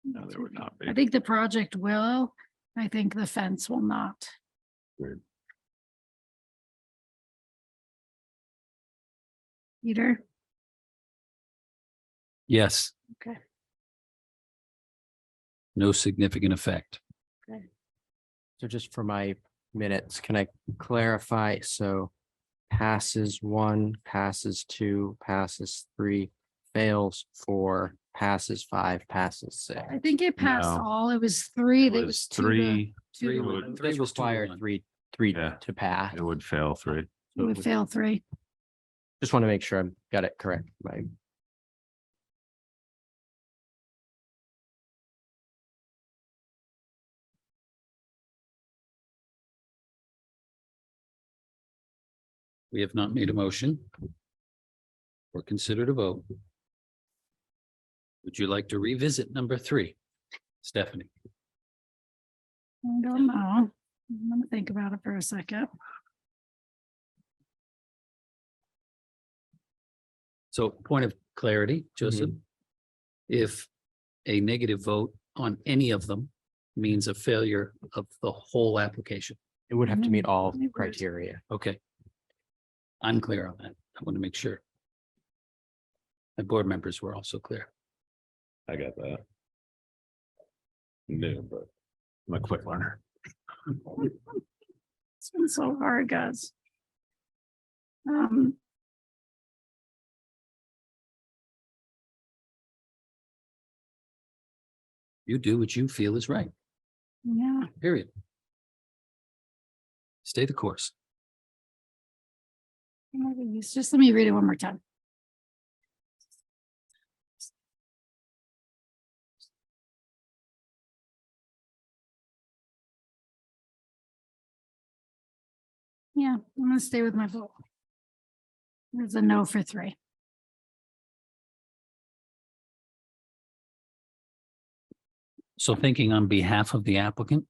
No, there would not be. I think the project will, I think the fence will not. Agreed. Peter? Yes. Okay. No significant effect. So just for my minutes, can I clarify? So passes 1, passes 2, passes 3, fails 4, passes 5, passes 6. I think it passed No. all, it was 3 It that was was 3, two to would- one. It Three does was 2 to require 1. three Yeah. to pass. it would fail 3. It would fail 3. Just want to make sure I've got it correct. We have not made a motion or considered a vote. Would you like to revisit number 3? Stephanie? I don't know. I'm gonna think about it for a second. So point of clarity, Joseph. If a negative vote on any of them means a failure of the whole application. It would have to meet all It would. criteria. Okay. I'm clear on that. I want to make sure. My board members were also clear. I got that. No, but I'm a quick learner. It's been so hard, guys. You do what you feel is right, Yeah, period. Stay the course. just let me read it one more time. Yeah, I'm gonna stay with my vote. There's a no for 3. So thinking on behalf of the applicant,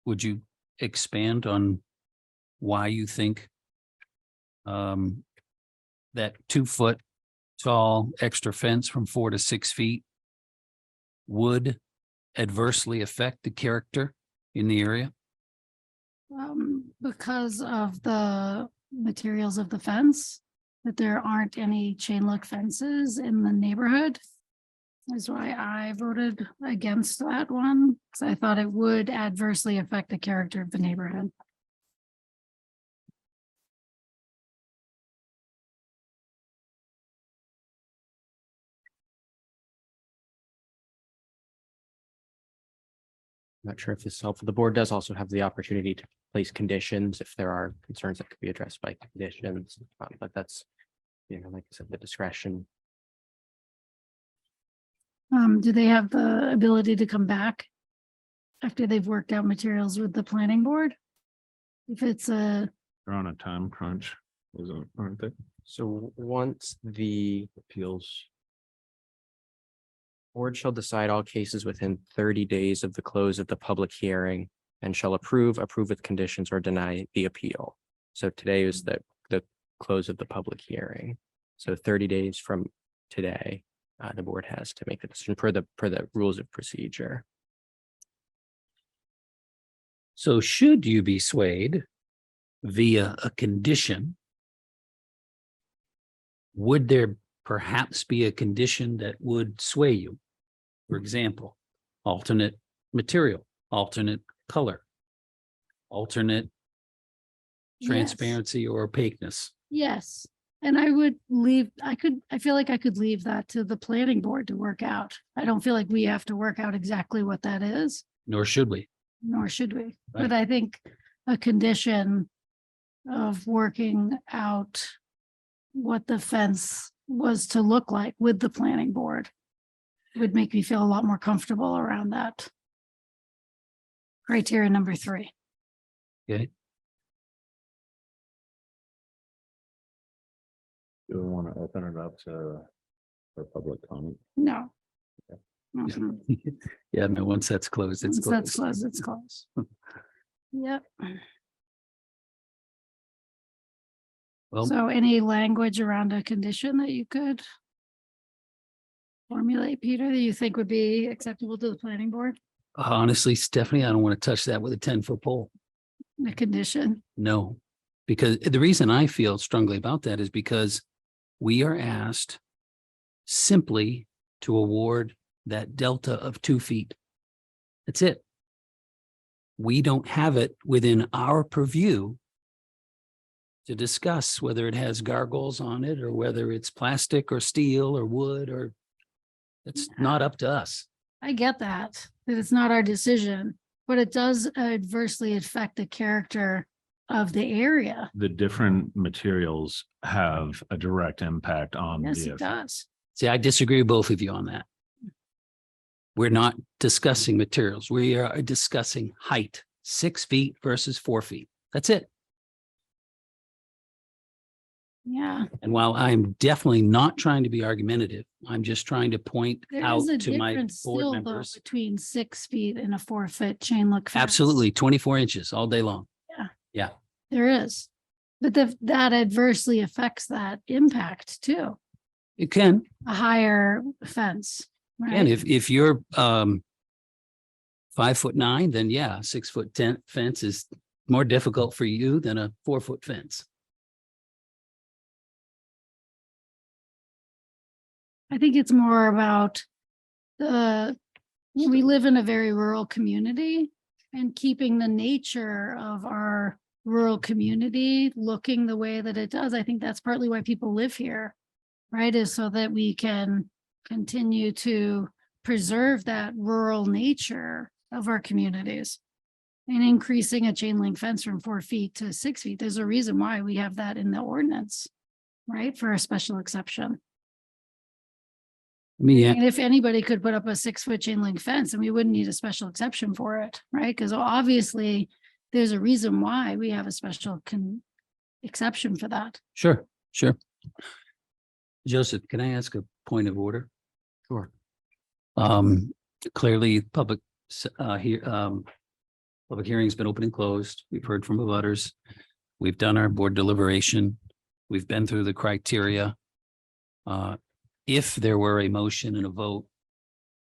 would you expand on why you think that 2-foot tall extra fence from 4 to 6 feet would adversely affect the character in the area? Because of the materials of the fence, that there aren't any chain link fences in the neighborhood. That's why I voted against that one, because I thought it would adversely affect the character of the neighborhood. Not sure if this is helpful. The board does also have the opportunity to place conditions if there are concerns that could be addressed by conditions, but that's, like I said, the discretion. Do they have the ability to come back after they've worked out materials with the planning board? If it's a, They're on a time crunch. Aren't they? So once the Appeals. board shall decide all cases within 30 days of the close of the public hearing and shall approve with conditions, or deny the appeal. So today is the close of the public hearing. So 30 days from today, the board has to make the decision per the rules of procedure. So should you be swayed via a condition, would there perhaps be a condition that would sway you? For example, alternate material, alternate color, alternate Yes. transparency or opaqueness. Yes, and I feel like I could leave that to the planning board to work out. I don't feel like we have to work out exactly what that is, Nor should we. nor should we. Right. But I think a condition of working out what the fence was to look like with the planning board would make me feel a lot more comfortable around that. Criteria number 3. Okay. Do we want to open it up for public comment? No. Mhm. Yeah, no, once that's closed, it's Once that's closed. closed, it's closed. Yep. Well, So any language around a condition that you could formulate, Peter, that you think would be acceptable to the planning board? honestly, Stephanie, I don't want to touch that with a 10-foot pole. A condition? No, because the reason I feel strongly about that is because we are asked simply to award that delta of 2 feet. That's it. We don't have it within our purview to discuss whether it has gargoyles on it or whether it's plastic or steel or wood, or it's not up to us. I get that it's not our decision, but it does adversely affect the character of the area. The different materials have a direct impact on Yes, the. it does. See, I disagree with both of you on that. We're not discussing materials. We are discussing height, 6 feet versus 4 feet. That's it. Yeah, And while I'm definitely not trying to be argumentative, I'm just trying to point there out is a to my difference board still though members. between 6 feet and a 4-foot chain link fence. Absolutely, 24 inches all day long. There is. But that adversely affects that impact too, It can. a higher fence. And right? if you're 5'9", then yeah, 6'10" fence is more difficult for you than a 4-foot fence. I think it's more about we live in a very rural community, and keeping the nature of our rural community looking the way that it does. I think that's partly why people live here, right? Is so that we can continue to preserve that rural nature of our communities. And increasing a chain link fence from 4 feet to 6 feet, there's a reason why we have that in the ordinance, right? For a special exception. Yeah, And if anybody could put up a 6-foot chain link fence, and we wouldn't need a special exception for it, right? Because obviously there's a reason why we have a special exception for that. sure. Joseph, can I ask a point of order? Sure. Clearly, public hearing's been open and closed. We've heard from abutters. We've done our board deliberation. We've been through the criteria. If there were a motion and a vote,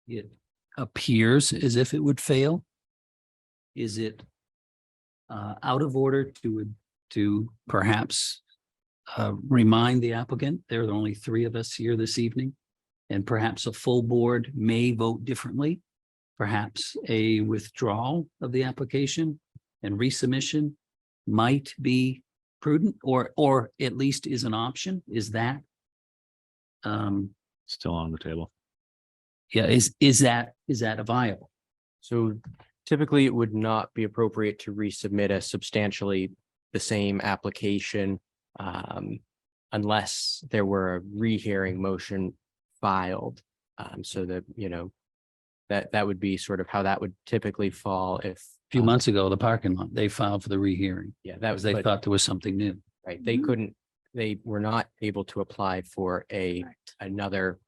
it appears as if it would fail. Is it out of order to perhaps remind the applicant, there are only 3 of us here this evening, and perhaps a full board may vote differently? Perhaps a withdrawal of the application and resubmission might be prudent, or at least is an option? Is that? Still on the table. Yeah, is that a viable? So typically it would not be appropriate to resubmit a substantially the same application unless there were a rehearing motion filed. So that, that would be sort of how that would typically fall if. A few months ago, the parking lot, they filed for the rehearing Yeah, that because was, they thought there was something new. right, they Mhm. couldn't they were not able to apply for Correct. another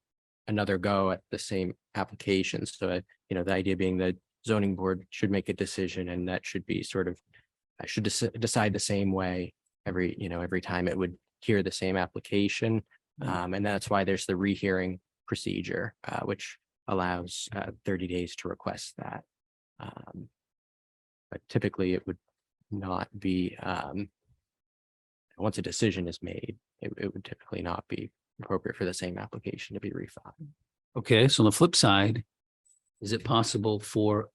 go at the same application. So, the idea being that zoning board should make a decision and that should be sort of, should decide the same way every time it would hear the same application. And that's why there's the rehearing procedure, which allows 30 days to request that. But typically it would not be, once a decision is made, it would typically not be appropriate for the same application to be refiled. Okay, so on the flip side, is it possible for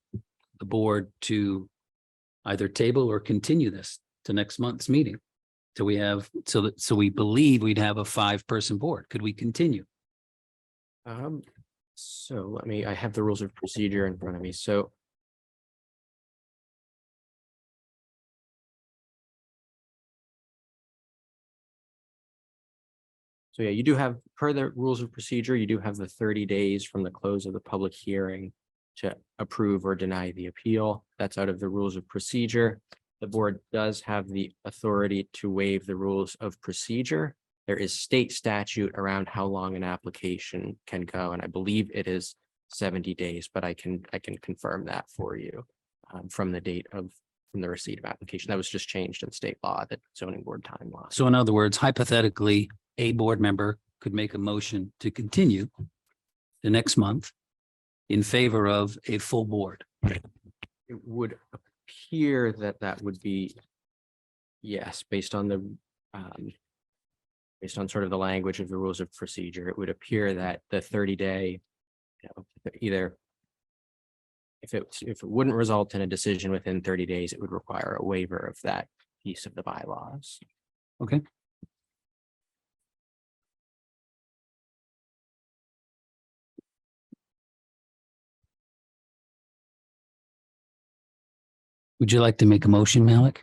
the board to either table or continue this to next month's meeting? So we have, so we believe we'd have a 5-person board. Could we continue? So I have the rules of procedure in front of me, so. So yeah, you do have, per the rules of procedure, you do have the 30 days from the close of the public hearing to approve or deny the appeal. That's out of the rules of procedure. The board does have the authority to waive the rules of procedure. There is state statute around how long an application can go, and I believe it is 70 days, but I can confirm that for you from the date of from the receipt of application. That was just changed in state law, that zoning board time law. So in other words, hypothetically, a board member could make a motion to continue the next month in favor of a full board. It would appear that that would be, yes, based on sort of the language of the rules of procedure, it would appear that the 30-day, either if it wouldn't result in a decision within 30 days, it would require a waiver of that piece of the bylaws. Okay. Would you like to make a motion, Malik?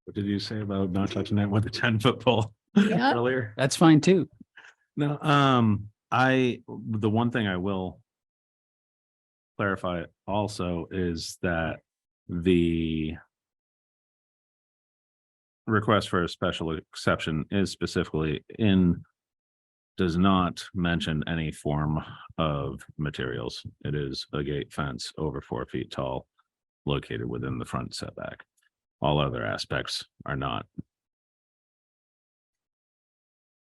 What did you say about not touching it with a 10-foot pole Yeah. earlier? That's fine too. No, the one thing I will clarify also is that the request for a special exception is specifically does not mention any form of materials. It is a gate fence over 4 feet tall, located within the front setback. All other aspects are not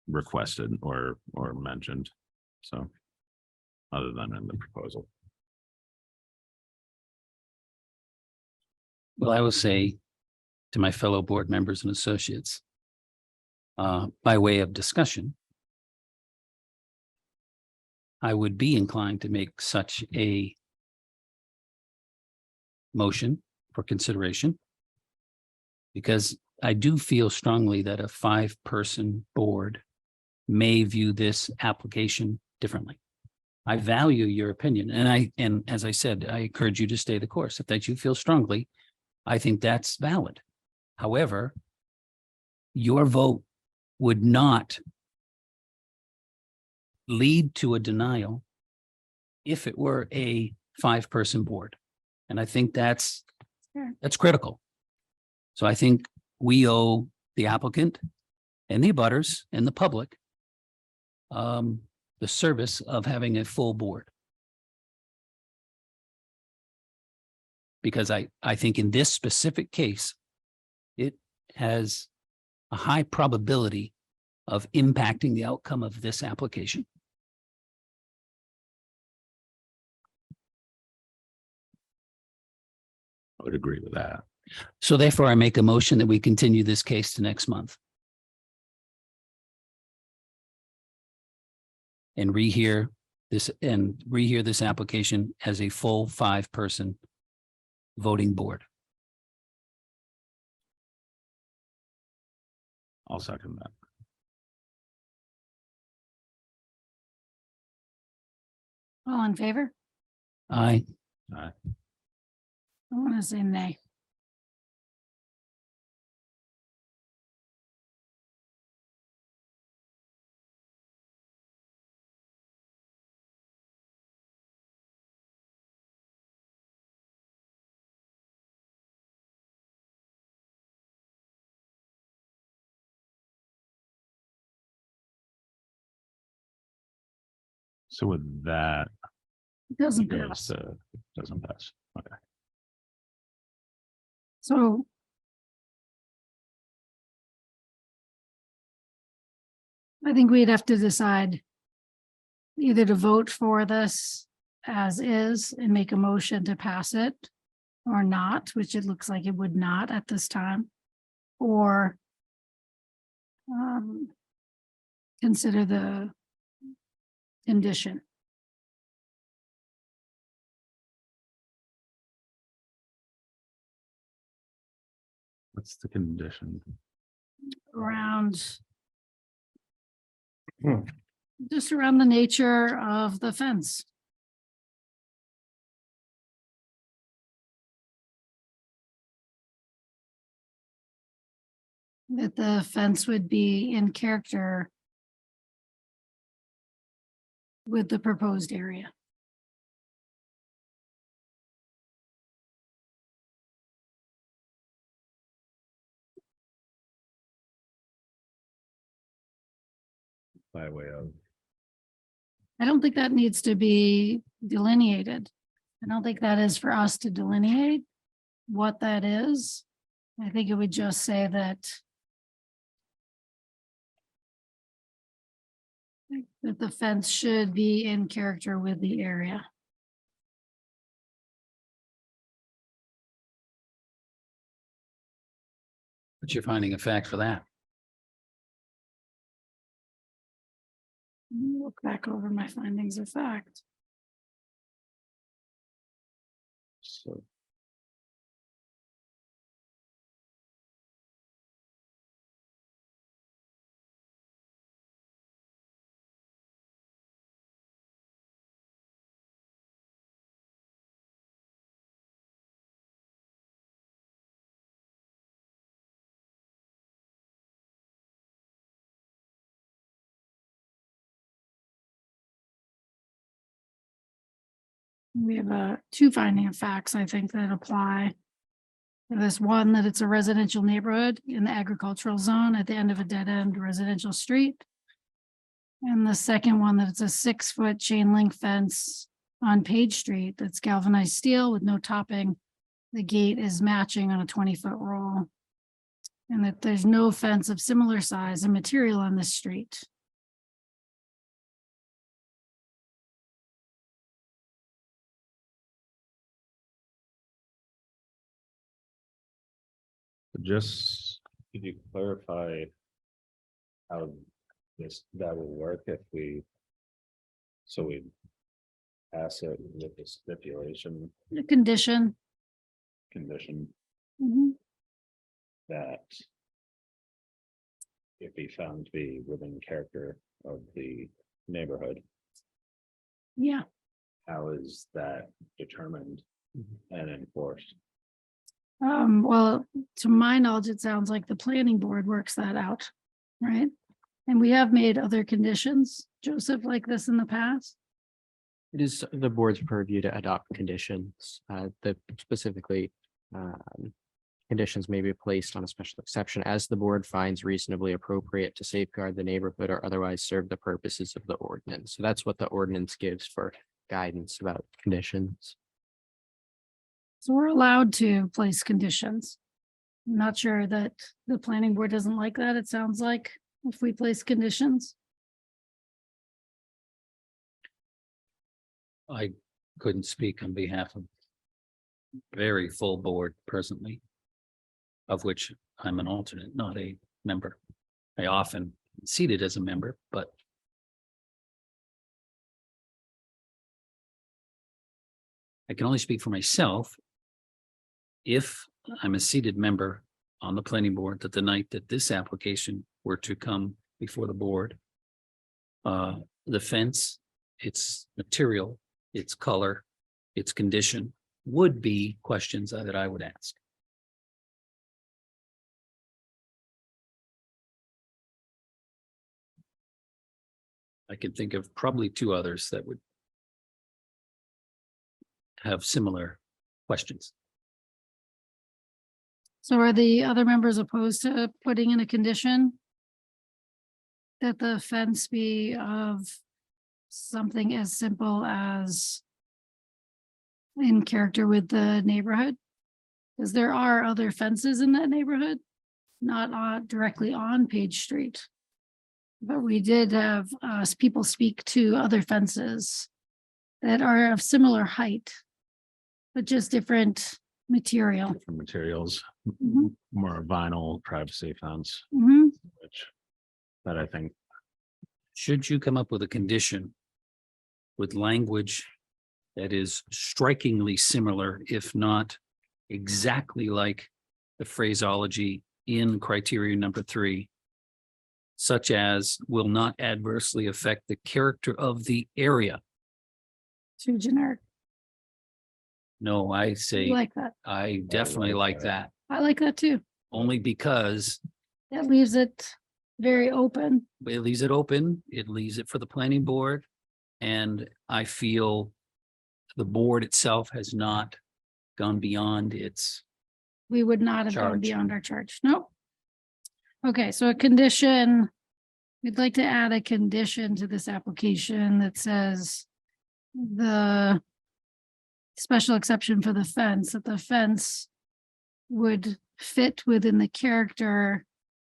requested or mentioned. So other than in the proposal. Well, I will say to my fellow board members and associates, by way of discussion, I would be inclined to make such a motion for consideration, because I do feel strongly that a 5-person board may view this application differently. I value your opinion, and as I said, I encourage you to stay the course. If that you feel strongly, I think that's valid. However, your vote would not lead to a denial if it were a 5-person board. And I think that's critical. So I think we owe the applicant and the abutters and the public the service of having a full board. Because I think in this specific case, it has a high probability of impacting the outcome of this application. I would agree with that. So therefore, I make a motion that we continue this case to next month. And rehear this application as a full 5-person voting board. I'll second that. All in favor? Aye. Aye. I want to say nay. So with that, It doesn't goes pass. to, doesn't pass. Okay. So I think we'd have to decide either to vote for this as is and make a motion to pass it or not, which it looks like it would not at this time, or consider the condition. What's the condition? Around Hmm. just around the nature of the fence. That the fence would be in character with the proposed area. By way of, I don't think that needs to be delineated. I don't think that is for us to delineate what that is. I think it would just say that the fence should be in character with the area. But you're finding a fact for that. Let me look back over my findings of fact. so. We have two finding of facts, I think, that apply. This one, that it's a residential neighborhood in the agricultural zone at the end of a dead-end residential street. And the second one, that it's a 6-foot chain link fence on Page Street that's galvanized steel with no topping. The gate is matching on a 20-foot roll. And that there's no fence of similar size and material on this street. Just, could you clarify how that will work if we, so we pass it with the stipulation The condition. condition Mhm. that it be found to be within character of the neighborhood, Yeah, how is that determined and enforced? well, to my knowledge, it sounds like the planning board works that out, right? And we have made other conditions, Joseph, like this in the past. It is the board's purview to adopt conditions, that specifically, conditions may be placed on a special exception as the board finds reasonably appropriate to safeguard the neighborhood or otherwise serve the purposes of the ordinance. So that's what the ordinance gives for guidance about conditions. So we're allowed to place conditions. I'm not sure that the planning board doesn't like that. It sounds like if we place conditions. I couldn't speak on behalf of very full board presently, of which I'm an alternate, not a member. I often seated as a member, but I can only speak for myself. If I'm a seated member on the planning board, that the night that this application were to come before the board, the fence, its material, its color, its condition would be questions that I would ask. I could think of probably two others that would have similar questions. So are the other members opposed to putting in a condition that the fence be of something as simple as in character with the neighborhood? Because there are other fences in that neighborhood, not directly on Page Street. But we did have people speak to other fences that are of similar height, but just different material. Different materials, Mhm. more vinyl privacy fence, Mhm. which that I think Should you come up with a condition with language that is strikingly similar, if not exactly like the phraseology in criteria number 3, such as will not adversely affect the character of the area? Too generic. No, I I say, like that. I definitely like that, I like that too. only because That leaves it very open. it leaves it open, it leaves it for the planning board. And I feel the board itself has not gone beyond its, We would not have gone Charge. beyond our charge. Nope. Okay, so a condition, we'd like to add a condition to this application that says the special exception for the fence, that the fence would fit within the character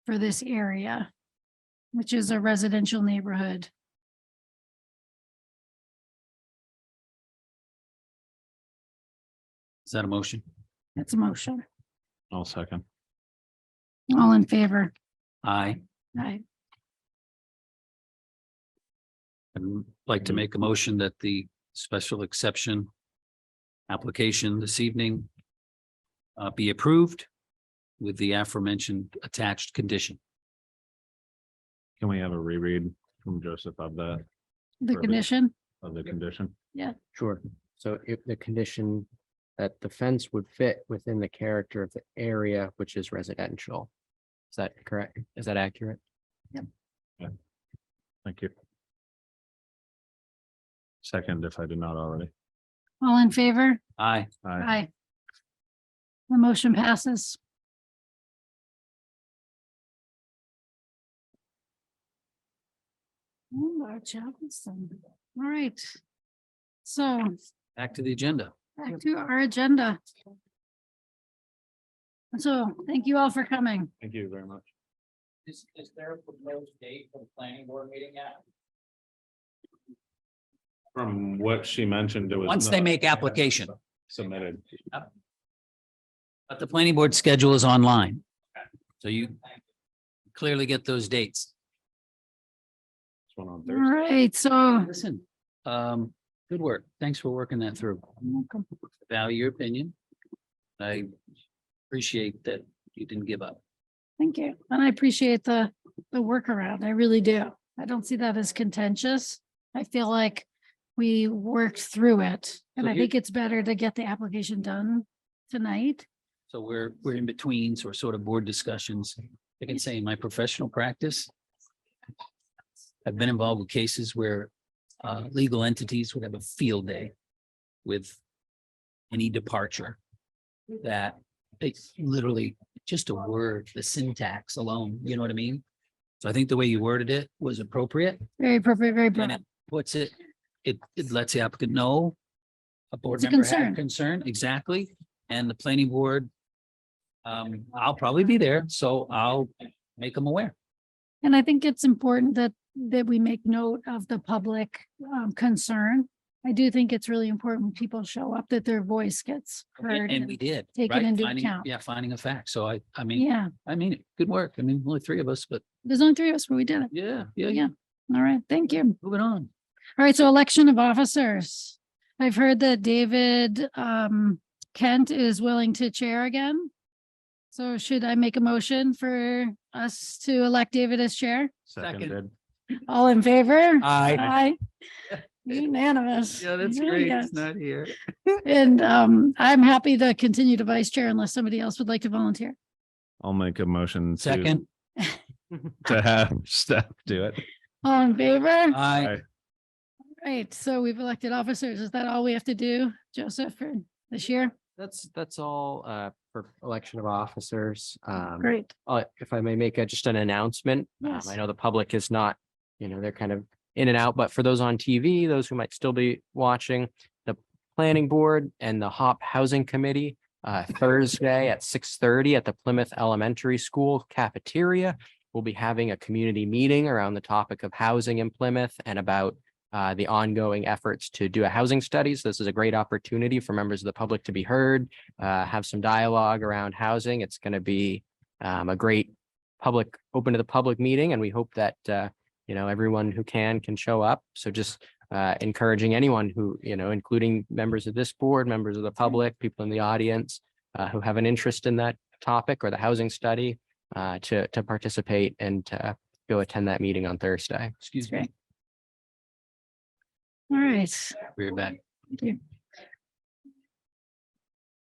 for this area, which is a residential neighborhood. is that a motion? That's a motion. I'll second. All in favor? Aye. Aye. I'd like to make a motion that the special exception application this evening be approved with the aforementioned attached condition. Can we have a reread from Joseph of The Perfect. condition? the condition? Sure. So if the condition that the fence would fit within the character of the area, which is residential. Is that correct? Is that accurate? Thank you. Second, if I did not already. All in favor? Aye. Aye. Aye. The motion passes. Oh, our job is done. All right. So Back to the agenda. back to our agenda. So thank you all for coming. Thank you very much. Is there a proposed date for the planning board meeting yet? From what she mentioned, it was. Once they not make application. Submitted. But the planning board schedule is online. So you clearly get those dates. This one on All Thursday. right, so Listen, good work. Thanks for working that through. Value your opinion. I appreciate that you didn't give up. thank you. And I appreciate the workaround. I really do. I don't see that as contentious. I feel like we worked through it. And So I here- think it's better to get the application done tonight. So we're in between, so we're sort of board discussions. I can say in my professional practice, I've been involved with cases where legal entities would have a field day with any departure that it's literally just a word, the syntax alone, you know what I mean? So I think the way you worded it was appropriate. Very appropriate, very And broad. it puts it, it lets the applicant know a board It's a member had concern. concern, exactly, and the planning board. I'll probably be there, so I'll make them aware. And I think it's important that we make note of the public concern. I do think it's really important when people show up that their voice gets heard. And we did. take it right? into Finding- account. Yeah, finding a fact. So I mean, Yeah, good work. I mean, only 3 of us, but there's only 3 of us, but we did it. yeah. Yeah. All right, thank you. Moving on. All right, so election of officers. I've heard that David Kent is willing to chair again. So should I make a motion for us to elect David as chair? Seconded. All in favor? Aye. Aye. Unanimous. Very good. not here. And I'm happy to continue to vice chair unless somebody else would like to volunteer. I'll make a motion. Second. To have staff do it. All in favor? Aye. Right, so we've elected officers. Is that all we have to do, Joseph, for this year? That's all for election of officers. Great. If I may make just an announcement. Yes. I know the public is not, they're kind of in and out, but for those on TV, those who might still be watching, the planning board and the HOP Housing Committee Thursday at 6:30 at the Plymouth Elementary School cafeteria. We'll be having a community meeting around the topic of housing in Plymouth and about the ongoing efforts to do a housing study. So this is a great opportunity for members of the public to be heard, have some dialogue around housing. It's going to be a great public, open to the public meeting, and we hope that everyone who can show up. So just encouraging anyone who, including members of this board, members of the public, people in the audience who have an interest in that topic or the housing study to participate and to go attend that meeting on Thursday. Excuse Great. me. All right. We're back. Thank you.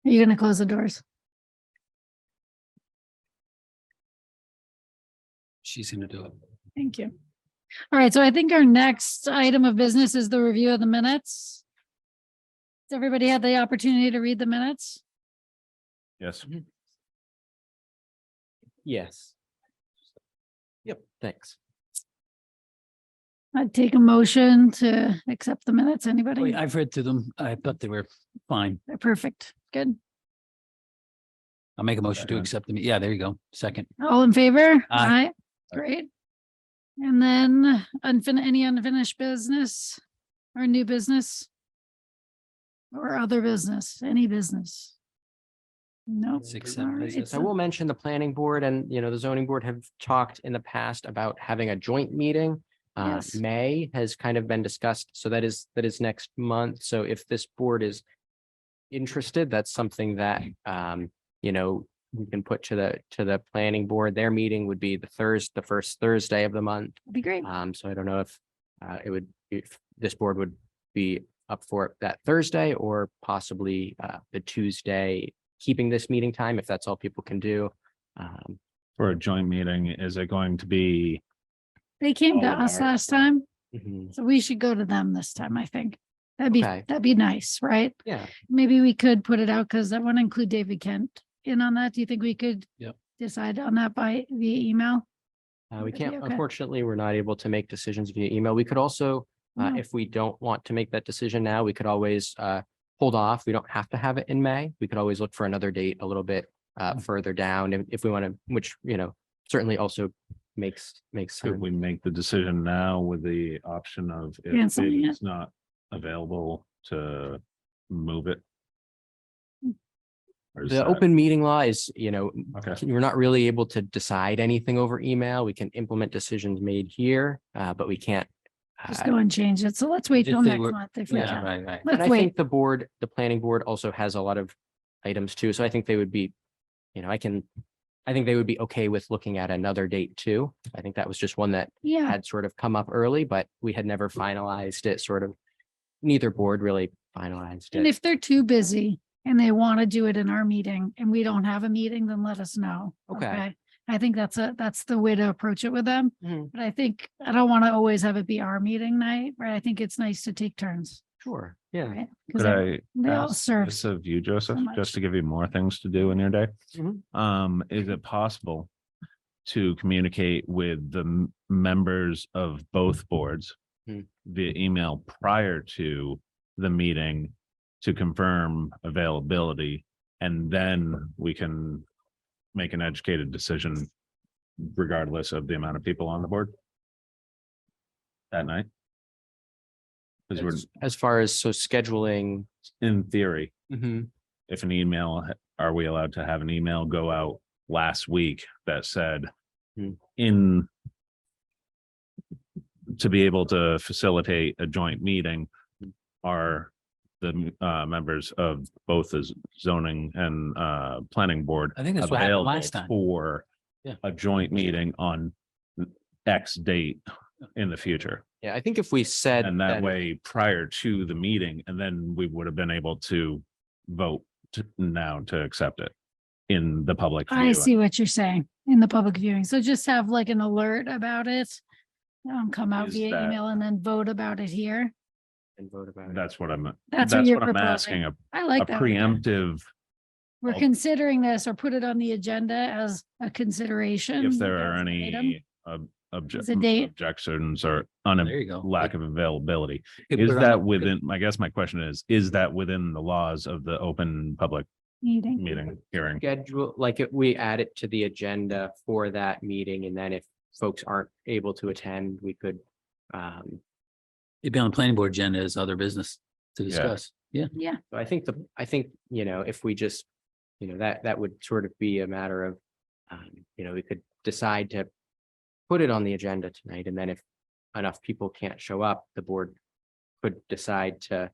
Are you gonna close the doors? She's gonna do it. Thank you. All right, so I think our next item of business is the review of the minutes. Has everybody had the opportunity to read the minutes? Yes. Yes. Yep, thanks. I'd take a motion to accept the minutes. Anybody? I've read through them. I thought they were fine. They're perfect. Good. I'll make a motion to Second. accept them. Yeah, there you go. Second. All in favor? Aye. Great. And then any unfinished business or new business? Or other business, any business? Nope. 6, All 7 right, business. I will mention the planning board and, the zoning board have talked in the past about having a joint meeting. Yes. May has kind of been discussed, so that is next month. So if this board is interested, that's something that, we can put to the planning board. Their meeting would be the first Thursday of the month. That'd be great. So I don't know if if this board would be up for it that Thursday or possibly the Tuesday, keeping this meeting time, if that's all people can do. For a joint meeting, is it going to be, They came to all of us our- last time, Mhm. so we should go to them this time, I think. Okay. That'd be nice, right? Yeah, Maybe we could put it out because I want to include David Kent in on that. Do you think we could? Yep. Decide on that via email? we That'd be can't, okay. unfortunately, we're not able to make decisions via email. We could also, No. if we don't want to make that decision now, we could always hold off. We don't have to have it in May. We could always look for another date a little bit further down if we want to, which, certainly also makes could sense. we make the decision now with the option of if Canceling it. it's not available to move it? Or is The that- open meeting law is, Okay. we're not really able to decide anything over email. We can implement decisions made here, but we can't. Just go and change it. So let's wait If till they next were- month if we Yeah, can. right, right. And Let's I wait. think the planning board also has a lot of items too. So I think they would be, I think they would be okay with looking at another date too. I think that was just one that Yeah, had sort of come up early, but we had never finalized it, sort of. Neither board really finalized and it. if they're too busy and they want to do it in our meeting and we don't have a meeting, then let us know. Okay. I think that's the way to approach it with them. Mhm. But I think I don't want to always have it be our meeting night, right? I think it's nice to take turns, Sure, yeah. right? 'Cause Could they I all ask serve this of you, Joseph, much. just to give you more things to do in your day? Mhm. Is it possible to communicate with the members of both boards Hmm. via email prior to the meeting to confirm availability? And then we can make an educated decision regardless of the amount of people on the board that night? Because we're, As far as scheduling. in theory, Mhm. if an email, are we allowed to have an email go out last week that said Hmm. to be able to facilitate a joint meeting are the members of both the zoning and planning board I think that's what happened available last time. for Yeah. a joint meeting on X date in the future? Yeah, I think if we said. And that way, prior to the meeting, and then we would have been able to vote to accept it in the public view. I see what you're saying in the public viewing. So just have like an alert about it. Come out Is via that- email and then vote about it here. And vote about it. That's what I'm, That's that's what you're what I'm proposing. asking, a I like that. idea. preemptive, We're I'll- considering this or put it on the agenda as a consideration. if there are as an item. any It's a date. objections or There you go. lack of availability. Could Is put it on that the- within, I guess my question is that within the laws of the open public Meeting. meeting hearing? Schedule, like if we add it to the agenda for that meeting, and then if folks aren't able to attend, we could It'd be on the planning board agenda as other business to Yeah. discuss. Yeah. Yeah, so I think, if we just, that would sort of be a matter of, we could decide to put it on the agenda tonight, and then if enough people can't show up, the board could decide to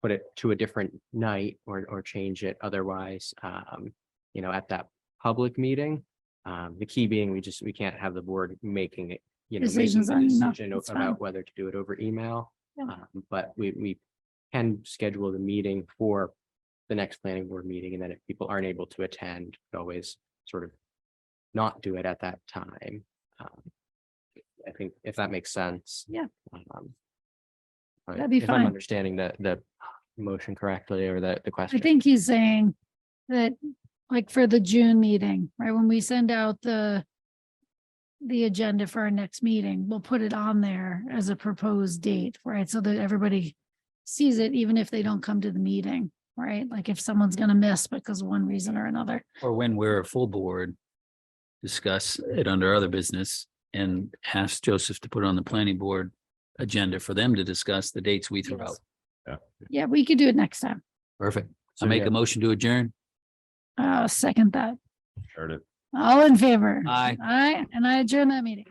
put it to a different night or change it otherwise, at that public meeting. The key being, we can't have the board making it, making Decisions the on email. decision That's fine. about whether to do it over email. Yeah. But we can schedule the meeting for the next planning board meeting, and then if people aren't able to attend, we always sort of not do it at that time. I think if that makes sense. Yeah. But That'd be if I'm fine. understanding the motion correctly, or the question. I think he's saying that, like, for the June meeting, right, when we send out the agenda for our next meeting, we'll put it on there as a proposed date, right? So that everybody sees it, even if they don't come to the meeting, right? Like if someone's gonna miss because of one reason or another. Or when we're a full board, discuss it under other business and ask Joseph to put it on the planning board agenda for them to discuss the dates we throw Yes. out. Yeah, we could do it next time. Perfect. I So, make yeah. a motion to adjourn. Second that. Heard it. All in favor? Aye. Aye, and I adjourn that meeting.